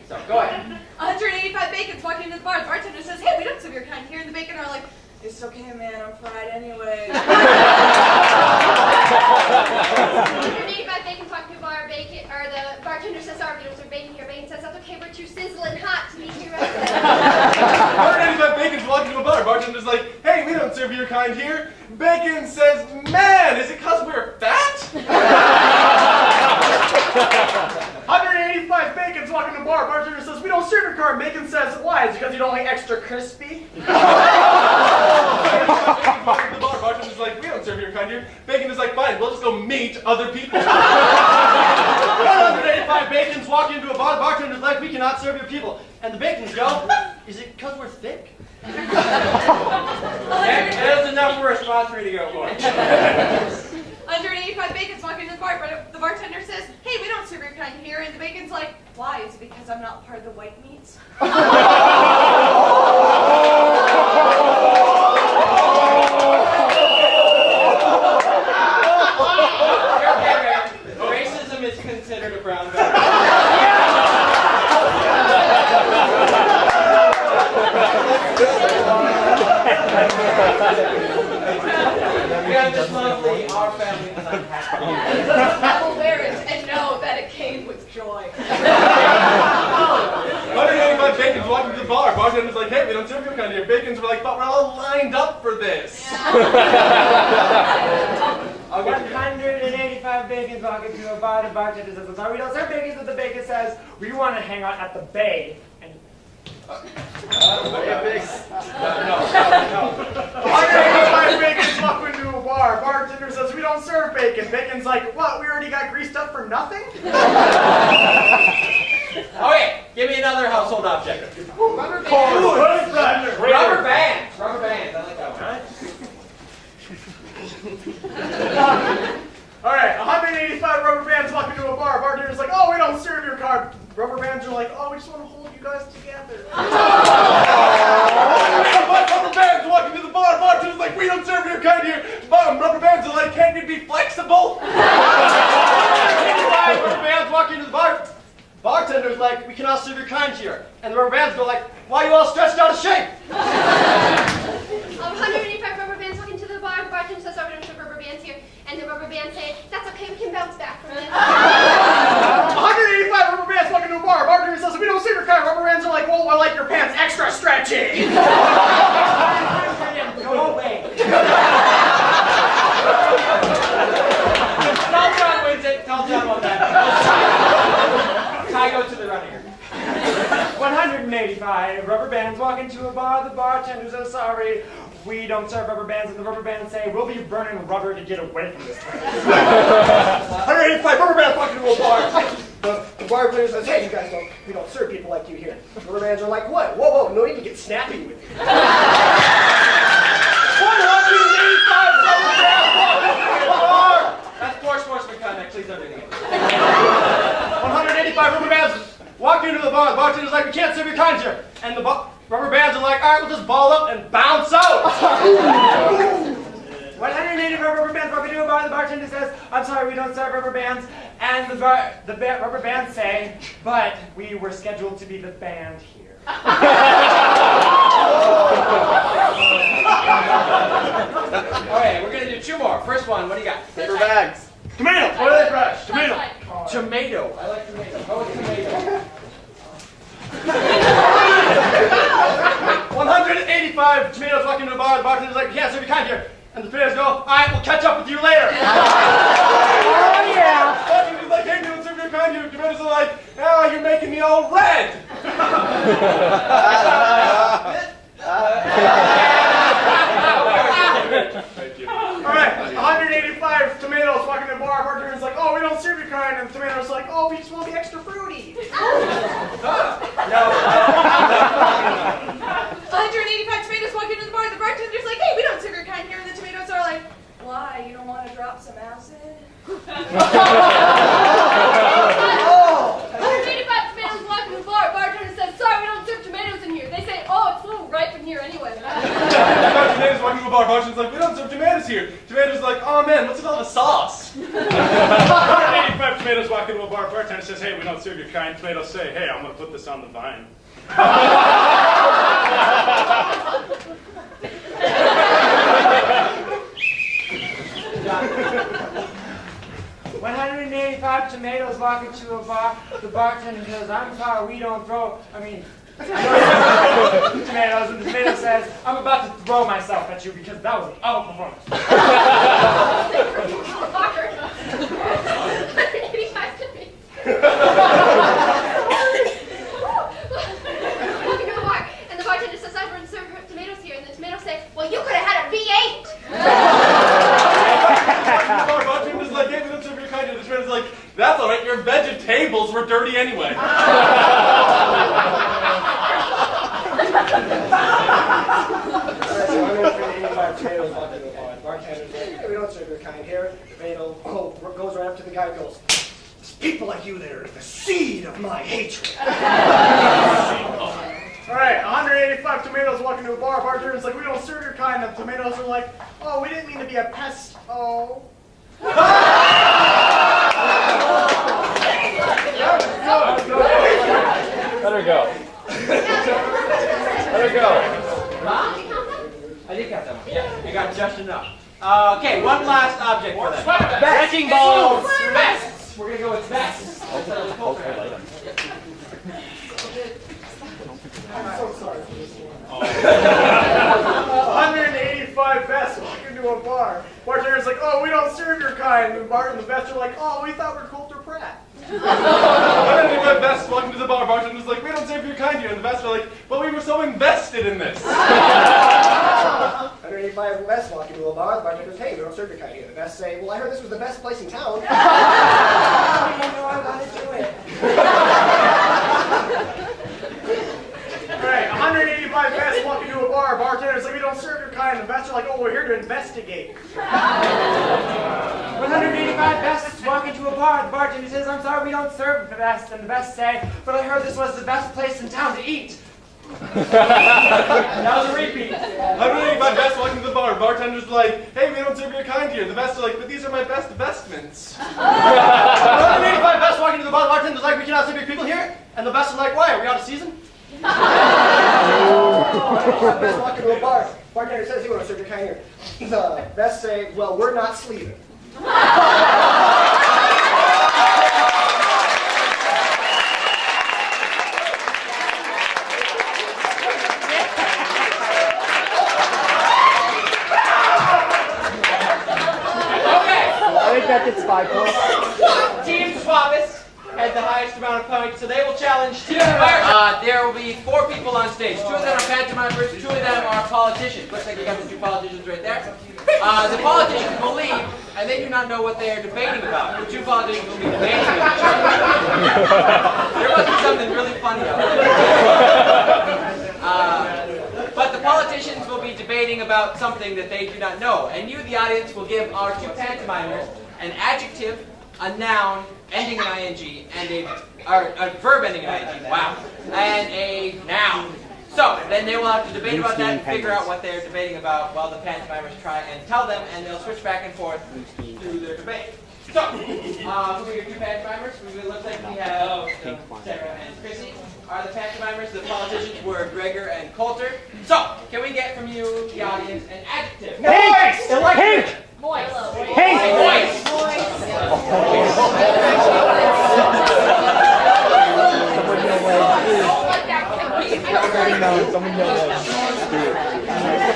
So go ahead. 185 bacons walking into the bar. The bartender says, hey, we don't serve your kind here. And the bacon are like, it's okay, man, I'm fried anyway. 185 bacon talking to a bar, bacon, or the bartender says, sorry, we don't serve bacon here. Bacon says, that's okay, we're too sizzling hot to be here right now. 185 bacon's walking to a bar. Bartender's like, hey, we don't serve your kind here. Bacon says, man, is it because we're fat? 185 bacons walking to a bar. Bartender says, we don't serve your kind. Bacon says, why? Is it because you don't like extra crispy? The bartender's like, we don't serve your kind here. Bacon is like, fine, we'll just go meet other people. 185 bacons walk into a bar. The bartender's like, we cannot serve your people. And the bacons go, is it because we're thick? That is enough for a response for me to go for. 185 bacons walk into the bar, but the bartender says, hey, we don't serve your kind here. And the bacon's like, why? Is it because I'm not part of the white meats? Racism is considered a brown bag. We have this lovely, our family is unhappy. I will wear it and know that it came with joy. 185 bacons walking to the bar. Bartender's like, hey, we don't serve your kind here. Bacons were like, but we're all lined up for this. 185 bacons walk into a bar. The bartender says, I'm sorry, we don't serve bacons. And the bacon says, we want to hang out at the bay. And 185 bacons walk into a bar. Bartender says, we don't serve bacon. Bacon's like, what? We already got greased up for nothing? Okay, give me another household object. Rubber bands. Rubber bands. Rubber bands. I like that one. All right, 185 rubber bands walk into a bar. Bartender's like, oh, we don't serve your card. Rubber bands are like, oh, we just want to hold you guys together. 185 rubber bands walking to the bar. Bartender's like, we don't serve your kind here. Rubber bands are like, can't you be flexible? 185 rubber bands walk into the bar. Bartender's like, we cannot serve your kind here. And the rubber bands go like, why are you all stretched out of shape? 185 rubber bands walking to the bar. The bartender says, oh, we don't serve rubber bands here. And the rubber bands say, that's okay, we can bounce back from it. 185 rubber bands walk into a bar. Bartender says, we don't serve your kind. Rubber bands are like, well, I like your pants extra stretchy. go away. Tell John wins it. Tell John about that. Ty goes to the runner. 185 rubber bands walk into a bar. The bartender says, sorry, we don't serve rubber bands. And the rubber bands say, we'll be burning rubber to get away from this place. 185 185 rubber bands walking into a bar. The bartender says, hey, you guys we don't serve people like you here. The rubber bands are like, what? Whoa, no need to get snappy with you. 185 rubber bands walking into a bar. That's poor sportsman conduct. Please don't do it again. 185 rubber bands walk into the bar. The bartender's like, we can't serve your kind here. And the rubber bands are like, all right, we'll just ball up and bounce out. 185 rubber bands walk into a bar. The bartender says, I'm sorry, we don't serve rubber bands. And the rubber bands say, but we were scheduled to be the band here. Okay, we're gonna do two more. First one, what do you got? Paper bags. Tomato. What are they fresh? Tomato. Tomato. I like tomato. How about tomato? 185 tomatoes walk into a bar. The bartender's like, we can't serve your kind here. And the tomatoes go, all right, we'll catch up with you later. Oh, yeah. Bartender's like, hey, we don't serve your kind here. Tomatoes are like, oh, you're making me all red. Thank you. All right, 185 tomatoes walking in the bar. Bartender's like, oh, we don't serve your kind. And the tomatoes like, oh, we just want to be extra fruity. 185 tomatoes walk into the bar. The bartender's like, hey, we don't serve your kind here. And the tomatoes are like, why? You don't want to drop some acid? 185 tomatoes walk in the bar. Bartender says, sorry, we don't serve tomatoes in here. They say, oh, it's a little ripe in here anyway. Tomatoes walking to a bar. Bartender's like, we don't serve tomatoes here. Tomatoes like, oh man, what's with all the sauce? 185 tomatoes walk into a bar. Bartender says, hey, we don't serve your kind. Tomatoes say, hey, I'm going to put this on the vine. 185 tomatoes walk into a bar. The bartender says, I'm sorry, we don't throw, tomatoes. And the tomato says, I'm about to throw myself at you because that was an awful performance. 185 tomatoes. Walking to a bar, and the bartender says, I wouldn't serve tomatoes here. And the tomatoes say, well, you could have had a V8. Bartender's like, hey, we don't serve your kind here. The tomatoes like, that's all right, your vegetables were dirty anyway. 185 tomatoes walking into a bar. The bartender's like, hey, we don't serve your kind here. The tomato goes right up to the guy and goes, it's people like you that are the seed of my hatred. All right, 185 tomatoes walking into a bar. Bartender's like, we don't serve your kind. And the tomatoes are like, oh, we didn't mean to be a pest. Oh. Let her go. Let her go. I did got that one. Yeah, I got just enough. Okay, one last object for them. Wrecking balls. Vests. We're gonna go with vests. I'm so sorry for this one. 185 vests walk into a bar. Bartender's like, oh, we don't serve your kind. And the vests are like, oh, we thought we were Coulter Pratt. 185 vests walking to the bar. Bartender's like, we don't serve your kind here. And the vests are like, but we were so invested in this. 185 vests walk into a bar. The bartender's, hey, we don't serve your kind here. The vests say, well, I heard this was the best place in town. You know I gotta do it. All right, 185 vests walk into a bar. Bartender's like, we don't serve your kind. The vests are like, oh, we're here to investigate. 185 vests walk into a bar. The bartender says, I'm sorry, we don't serve the vests. And the vests say, but I heard this was the best place in town to eat. That was a repeat. 185 vests walking to the bar. Bartender's like, hey, we don't serve your kind here. The vests are like, but these are my best vestments. 185 vests walking to the bar. The bartender's like, we cannot serve your people here. And the vests are like, why? Are we out of season? 185 vests walking to a bar. Bartender says, you want to serve your kind here. The vests say, well, we're not sleeping. That gets 5 points. Team Swabbis had the highest amount of points, so they will challenge Team there will be 4 people on stage. 2 of them are pantomimers, 2 of them are politicians. Looks like you got the 2 politicians right there. The politicians believe, and they do not know what they are debating about. The two politicians will be debating with each other. There must be something really funny about it. But the politicians will be debating about something that they do not know, and you, the audience, will give our two pantomimers an adjective, a noun ending in ing, and a verb ending in ing, wow, and a noun. So, then they will have to debate about that and figure out what they're debating about while the pantomimers try and tell them, and they'll switch back and forth through their debate. So, who are your two pantomimers? It looks like we have Sarah and Chrissy. Are the pantomimers? The politicians were Gregor and Coulter. So, can we get from you, the audience, an adjective? Moist! Electric! Moist. Pink! Moist!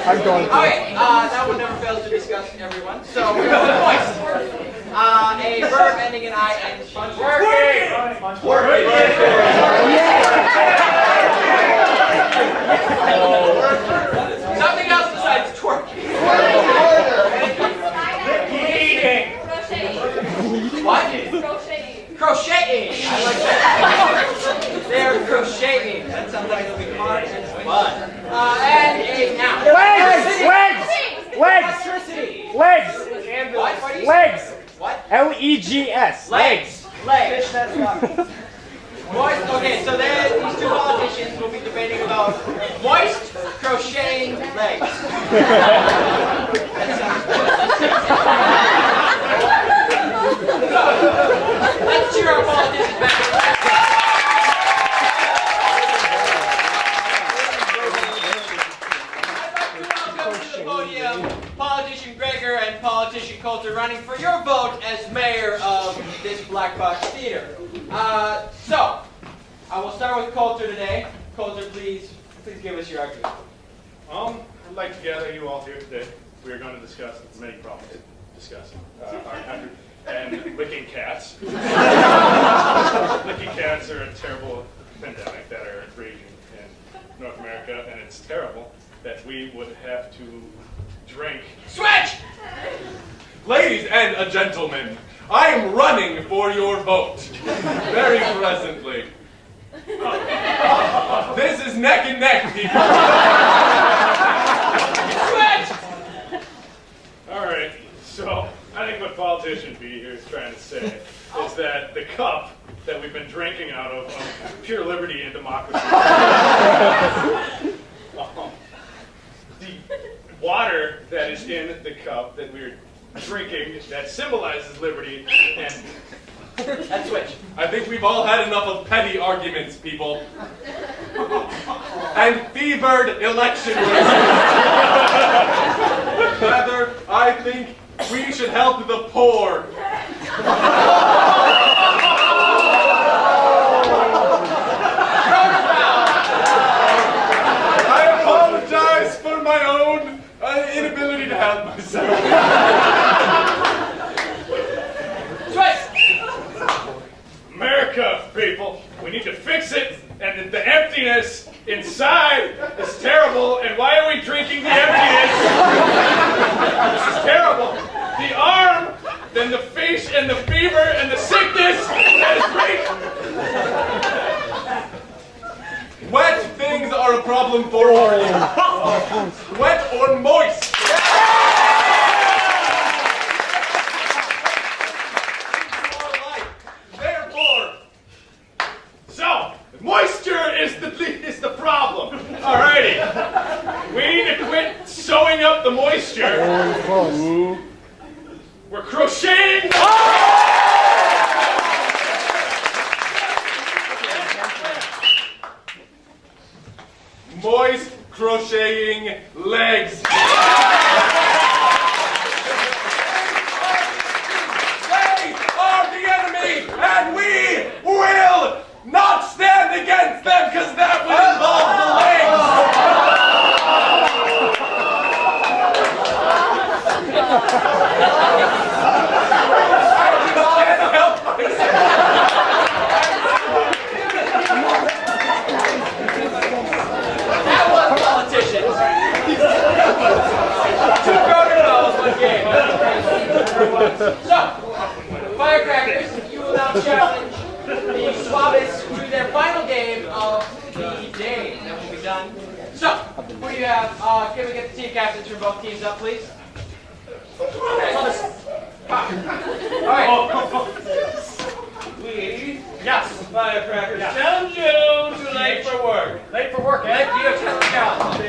Okay, that one never fails to disgust everyone. So, moist. A verb ending in I and working. Something else besides twerking. Crocheting. What? Crocheting. Crocheting. I like that. They're crocheting. That sounds like it'll be hard and fun. And a noun. Electricity. Legs! What? What do you say? Legs! What? L-E-G-S. Legs. Legs. Moist. Okay, so then these two politicians will be debating about moist crocheting legs. That sounds good. Let's cheer our politicians back. Politician Gregor and politician Coulter running for your vote as mayor of this Black Box Theater. So, I will start with Coulter today. Coulter, please give us your argument. I'd like to gather you all here today. We are going to discuss many problems. Our country and licking cats. Licking cats are a terrible pandemic that are raging in North America, and it's terrible that we would have to drink. Switch! Ladies and gentlemen, I am running for your vote. Very presently. This is neck and neck, people. Switch! All right, so I think what politician B here is trying to say is that the cup that we've been drinking out of pure liberty and democracy, the water that is in the cup that we're drinking that symbolizes liberty and That's switch. I think we've all had enough of petty arguments, people. And fevered election Rather, I think we should help the poor. I apologize for my own inability to help myself. America, people, we need to fix it, and the emptiness inside is terrible, and why are we drinking the emptiness? This is terrible. The arm, then the face, and the fever, and the sickness, that is great. Wet things are a problem for all. Wet or moist. Moisture is the problem. Alrighty. We need to quit sewing up the moisture. We're crocheting. Moist crocheting legs. They are the enemy, and we will not stand against them, because that would involve the legs. So, firecrackers, you will now challenge the Swabbists to their final game of the day. That will be done. So, who do you have? Can we get the team captains from both teams up, please? Alright. We, Yes. firecrackers, Yeah. challenge you to late for work. Late for work, Late, eh? you accept the challenge.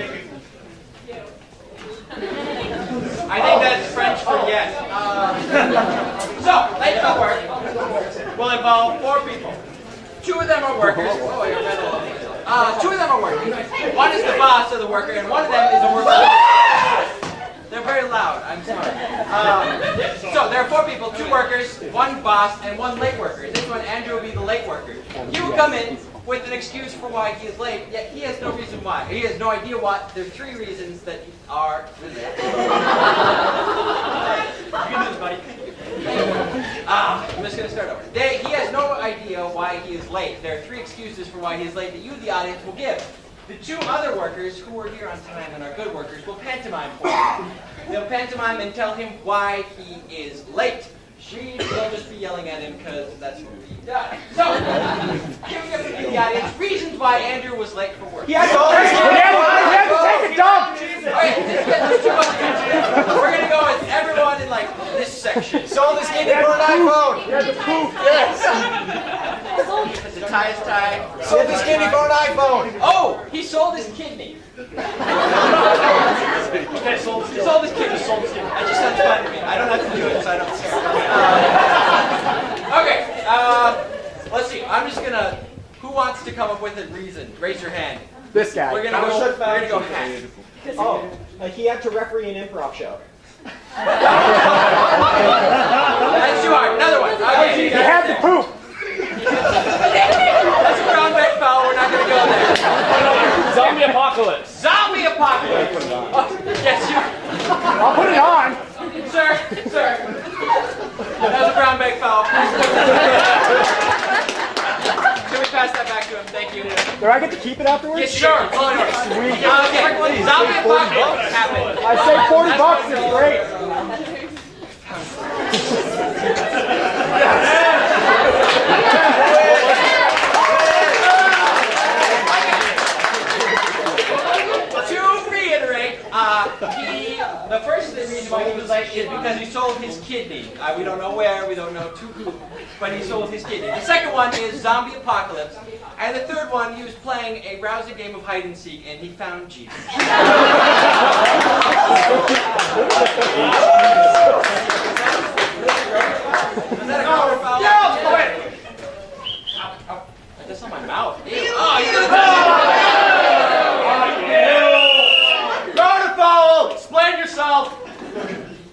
I think that's French for yes. So, late for work will involve 4 people. 2 of them are workers. Oh, I got that all. 2 of them are workers. One is the boss of the worker, and one of them is a worker. They're very loud. I'm sorry. So there are 4 people: 2 workers, 1 boss, and 1 late worker. This one, Andrew, will be the late worker. He will come in with an excuse for why he is late, yet he has no reason why. He has no idea why. There are 3 reasons that are. You can do this, buddy. I'm just going to start over. He has no idea why he is late. There are 3 excuses for why he is late that you, the audience, will give. The 2 other workers who are here on time and are good workers will pantomime for him. They'll pantomime and tell him why he is late. She will just be yelling at him because that's what he does. So, giving us the audience reasons why Andrew was late for work. He had to take a dump. Alright, there's 2 other guys. We're going to go with everyone in like this section. Sold his kidney for an iPhone. He had to poop. Yes. The tie is tied. Sold his kidney for an iPhone. Oh, he sold his kidney. Okay, sold He sold his kidney. That just sounds fun to me. I don't have to do it, so I don't care. Okay, let's see. I'm just gonna. Who wants to come up with a reason? Raise your hand. This guy. We're gonna go half. Oh, he had to referee an improv show. That's too hard. Another one. Okay. He had to poop. That's a ground bait foul. We're not gonna go there. Zombie apocalypse. Zombie apocalypse. Oh, yes, you. I'll put it on. Sir. That was a brown bag foul. Can we pass that back to him? Thank you. Do I get to keep it afterwards? Yes, sure. Okay. Zombie apocalypse happened. I say $40 is great. To reiterate, the first reason why he was late is because he sold his kidney. We don't know where, we don't know to who, but he sold his kidney. The second one is zombie apocalypse. And the third one, he was playing a rousing game of hide and seek, and he found Jesus. Is that a counter foul? Yeah, wait. That's on my mouth. Ew. Oh, you gonna Counter foul! Explain yourself!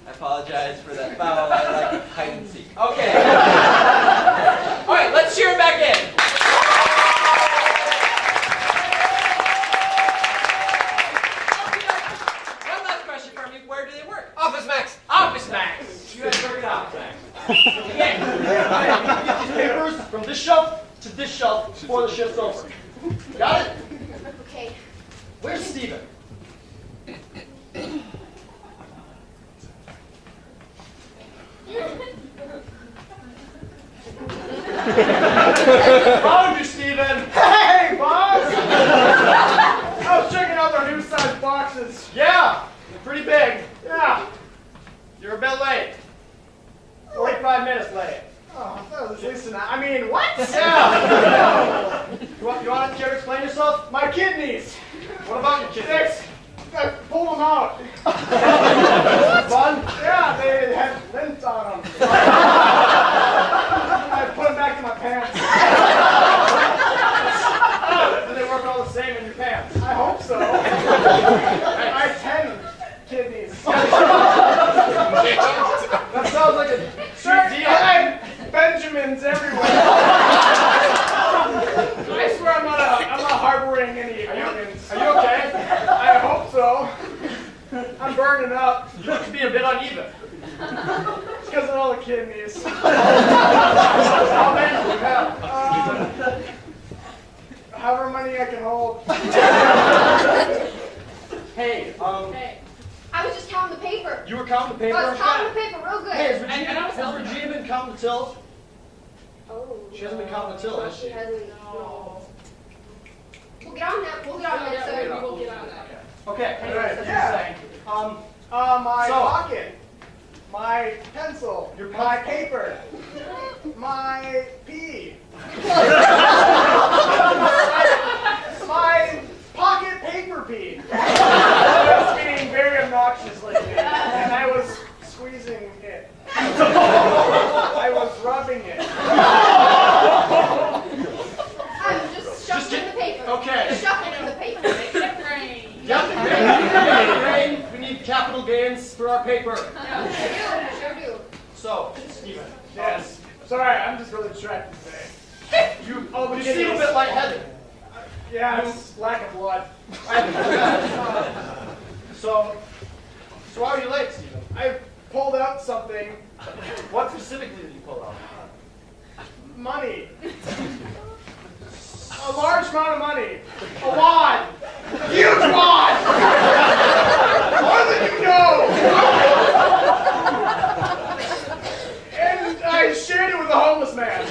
I apologize for that foul. I like hide and seek. Okay. Alright, let's cheer him back in. One last question from you. Where do they work? Office Max. Office Max. You guys work at Office Max. Yeah. Get these papers from this shelf to this shelf before the shift's over. Got it? Okay. Where's Steven? Found you, Steven! Hey, boss! I was checking out their new size boxes. Yeah, they're pretty big. Yeah. You're a bit late. 45 minutes late. Oh, I thought it was at least an hour. I mean, what? Yeah. You want to care to explain yourself? My kidneys. What about your kids? I pulled them out. Fun? Yeah, they had lint on them. I put them back in my pants. Do they work all the same in your pants? I hope so. I have 10 kidneys. That sounds like a Sure, sweet deal. I have Benjamins everywhere. I swear I'm not harboring any organs. Are you okay? I hope so. I'm burning up. You look to be a bit uneven. It's because of all the kidneys. How many do you have? However many I can hold. Hey, Hey. I was just counting the paper. you were counting the paper? I was counting the paper real good. Hey, is Regina been counting the till? Oh. She hasn't been counting the till, has she? She hasn't. No. We'll get on that. We'll get on that. So we'll get on that. Okay. Right, yeah. My pocket, my pencil, my paper, my pee, my pocket paper pee. I was being very obnoxiously, and I was squeezing it. I was rubbing it. Just shuffling the paper. Okay. Shuffling the paper. Make it rain. Yep. We need capital gains for our paper. Sure do. So, Steven. Yes. Sorry, I'm just really distracted today. You seem a bit lightheaded. Yeah, it's lack of blood. So why are you late, Steven? I pulled out something. What specifically did you pull out? Money. A large amount of money. A wad. A huge wad. More than you know. And I shared it with a homeless man.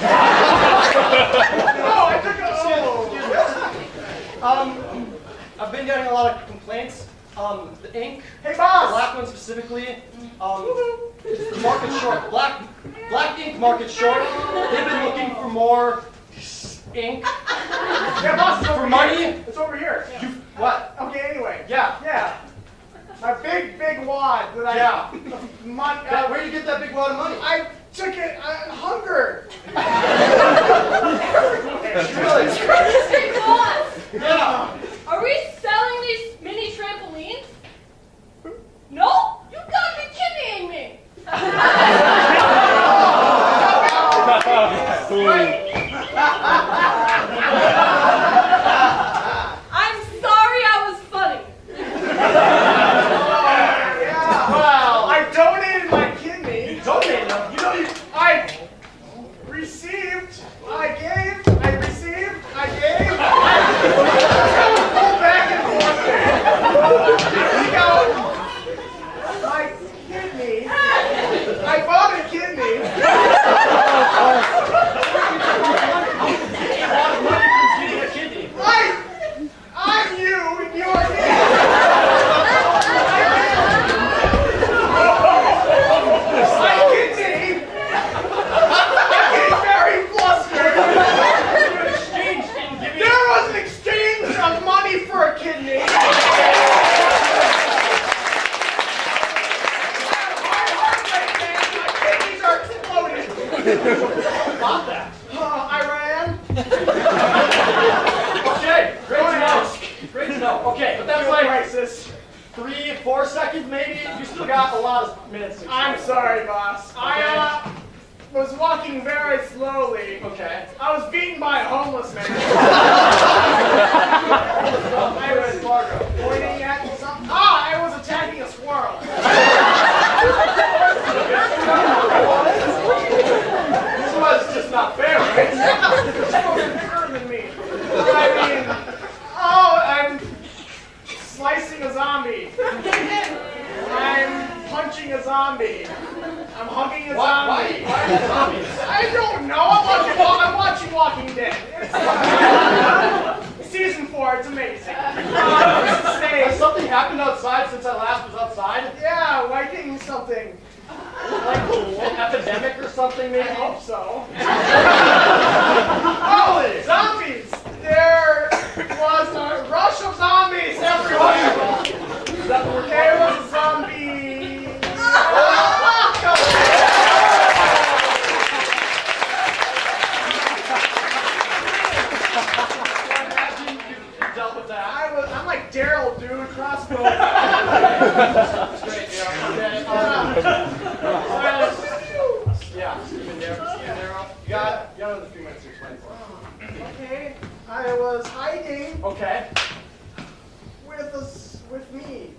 No, I took a... I've been getting a lot of complaints. The ink, Hey, the boss. black one specifically, the market short. Black ink market short. They've been looking for more ink. Yeah, boss, it's over For money? here. It's over here. What? Okay, anyway. Yeah. Yeah. My big wad that I... Yeah. Money. Where did you get that big wad of money? I took it. Hunger. Really? Hey, boss! Yeah. Are we selling these mini trampolines? No? You gotta be kidding me! I'm sorry I was funny. Yeah. Well, I donated my kidney. you donated them. You know you. I received. I gave. I received. I gave. Pull back and forth. Take out my kidney. I bought a kidney. I'm you and you're me. My kidney. I'm getting very flustered. There was an exchange of money for a kidney. My heart rate, man. My kidneys are exploding. Bought that. I ran. Okay. Great to know. Great to know. Okay, but that's like Crisis. 3-4 seconds maybe. You still got a lot of minutes. to I'm explain. sorry, boss. I was walking very slowly. Okay. I was beaten by a homeless man. I was pointing at something. I was attacking a squirrel. This was just not fair, right? You're bigger than me. I mean, I'm slicing a zombie. I'm punching a zombie. I'm hugging a zombie. Why zombies? I don't know. I'm watching Walking Dead. It's season 4. It's amazing. Has something happened outside since I last was outside? Yeah, wiping something. Like an epidemic or something maybe? I hope so. Holy! Zombies! There was a rush of zombies everywhere. There was a zombie. Imagine you dealt with that. I'm like Daryl, dude. Crossbow. That's great, yeah. Steven Darrow. You got another few minutes to explain for us. Okay. I was hiding Okay. with me.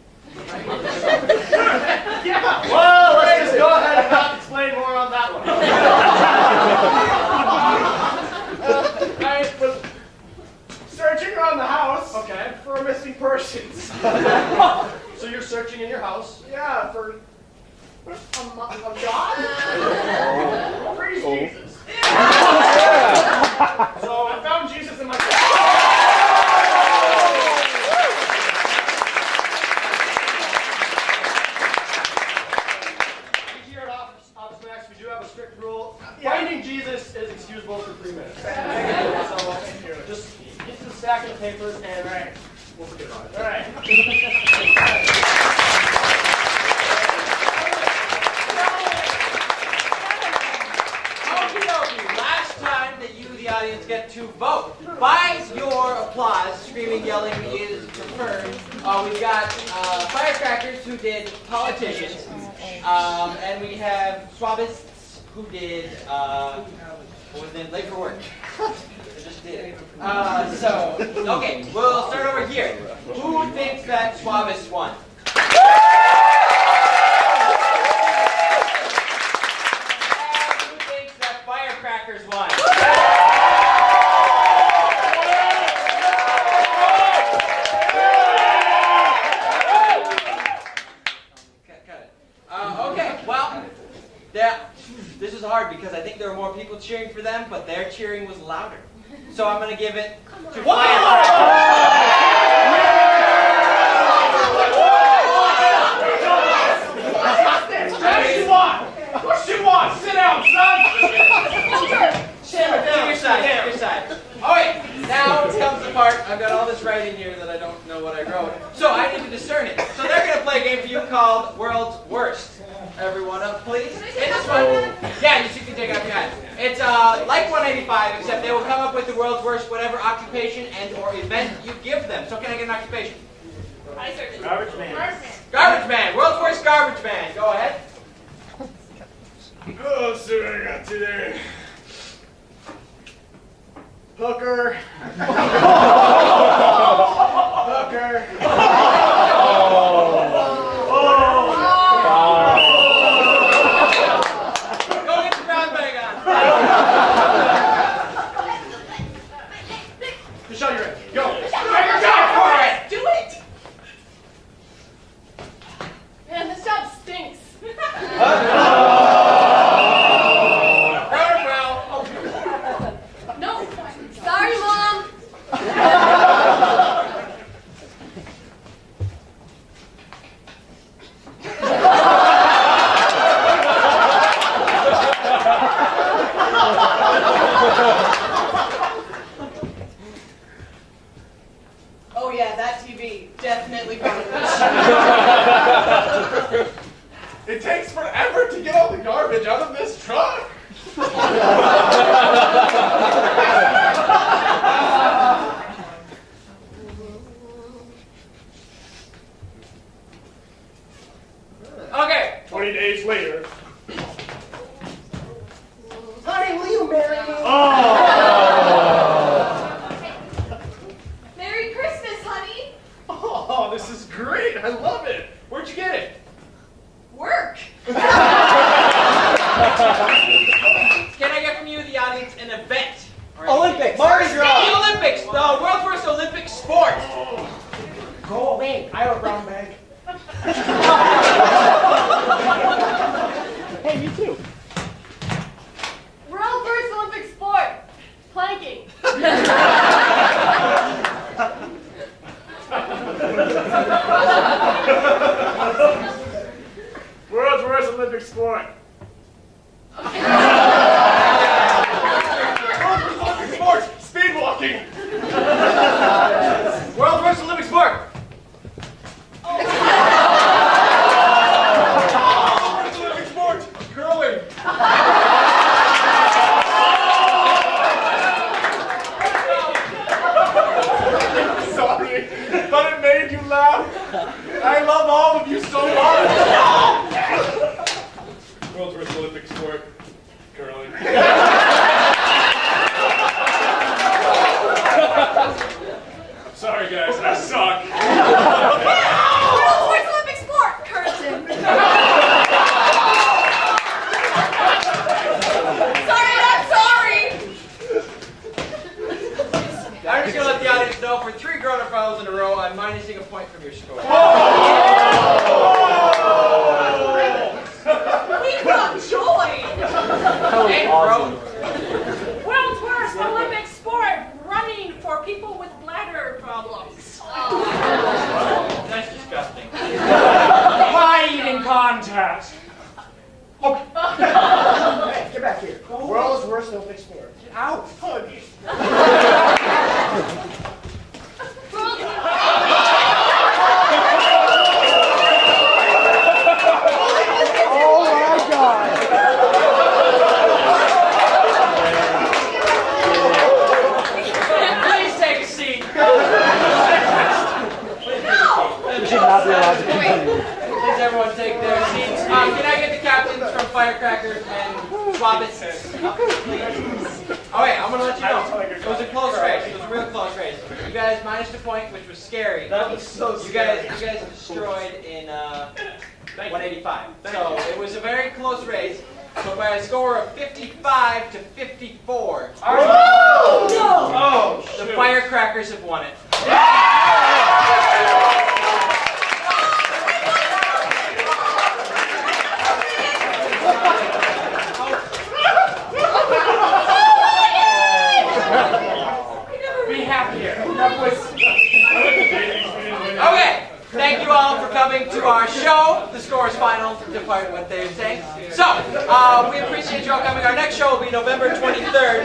Finding Jesus is excusable for 3 minutes. So just get to the stack of papers and we'll forget about it. All right. Okie dokie. Last time that you, the audience, get to vote. By your applause, screaming, yelling is preferred. We've got firecrackers who did politicians, and we have swabists who did what was it? Late for work. I just did. Okay, we'll start over here. Who thinks that swabists won? Firecrackers won. Cut it. Okay, well, this is hard because I think there were more people cheering for them, but their cheering was louder. So I'm going to give it to What she wants? Sit down, son! Share it down. Your side. Alright, now comes the part. I've got all this writing here that I don't know what I wrote. So I need to discern it. So they're going to play a game for you called World's Worst. Everyone up, please. In this one, yeah, you can take off your hat. It's like 185, except they will come up with the world's worst whatever occupation and or event you give them. So can I get an occupation? I certainly. Garbage man. Garbage man. World's worst garbage man. Go ahead. Oh, let's see what I got today. Hooker. Hooker. Go get your brown bag on. Michelle, you're in. Go. Go for it! Do it! Man, this job stinks. No. Sorry, Mom. Oh yeah, that TV definitely garbage. It takes forever to get all the garbage out of this truck. Okay. 20 days later. Honey, will you marry me? Merry Christmas, honey. Oh, this is great. I love it. Where'd you get it? Work. Can I get from you, the audience, an event? Olympics. Mardi The Gras. Olympics, the world's worst Olympic sport. Go away. I have a brown bag. Hey, me too. World first Olympic sport. Planking. World's worst Olympic sport. Sports, speed walking. World's worst Olympic sport. Olympic sport, curling. Sorry, but it made you laugh. I love all of you so much. World's worst Olympic sport. Curling. Sorry guys, I suck. World's worst Olympic sport. Curtain. Sorry, not sorry. I'm just gonna let the audience know for 3 grown-up fellows in a row, I'm minusing a point from your score. We got joy. Hey, bro. World's worst Olympic sport. Running for people with bladder problems. That's disgusting. Pie eating contest. Hey, get back here. course, no fixed score. Get out. Honey. Oh my God! Please take a seat. You should not be allowed to continue. Please everyone take their seats. Can I get the captains from Firecrackers and Swabbits? Please. Oh wait, I'm gonna let you know. It was a close race. It was a real close race. You guys managed a point, which was scary. That was so You scary. guys destroyed in 185. So it was a very close race. So by a score of 55 to 54, Oh, the Firecrackers have won it. Be happy here. Okay, thank you all for coming to our show. The score is final, despite what they're saying. So, we appreciate you all coming. Our next show will be November 23rd.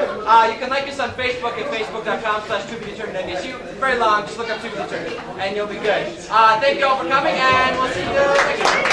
You can like us on Facebook at facebook.com/NDSU. Very long, just look up To Be Determined, and you'll be good. Thank you all for coming, and we'll see you next week.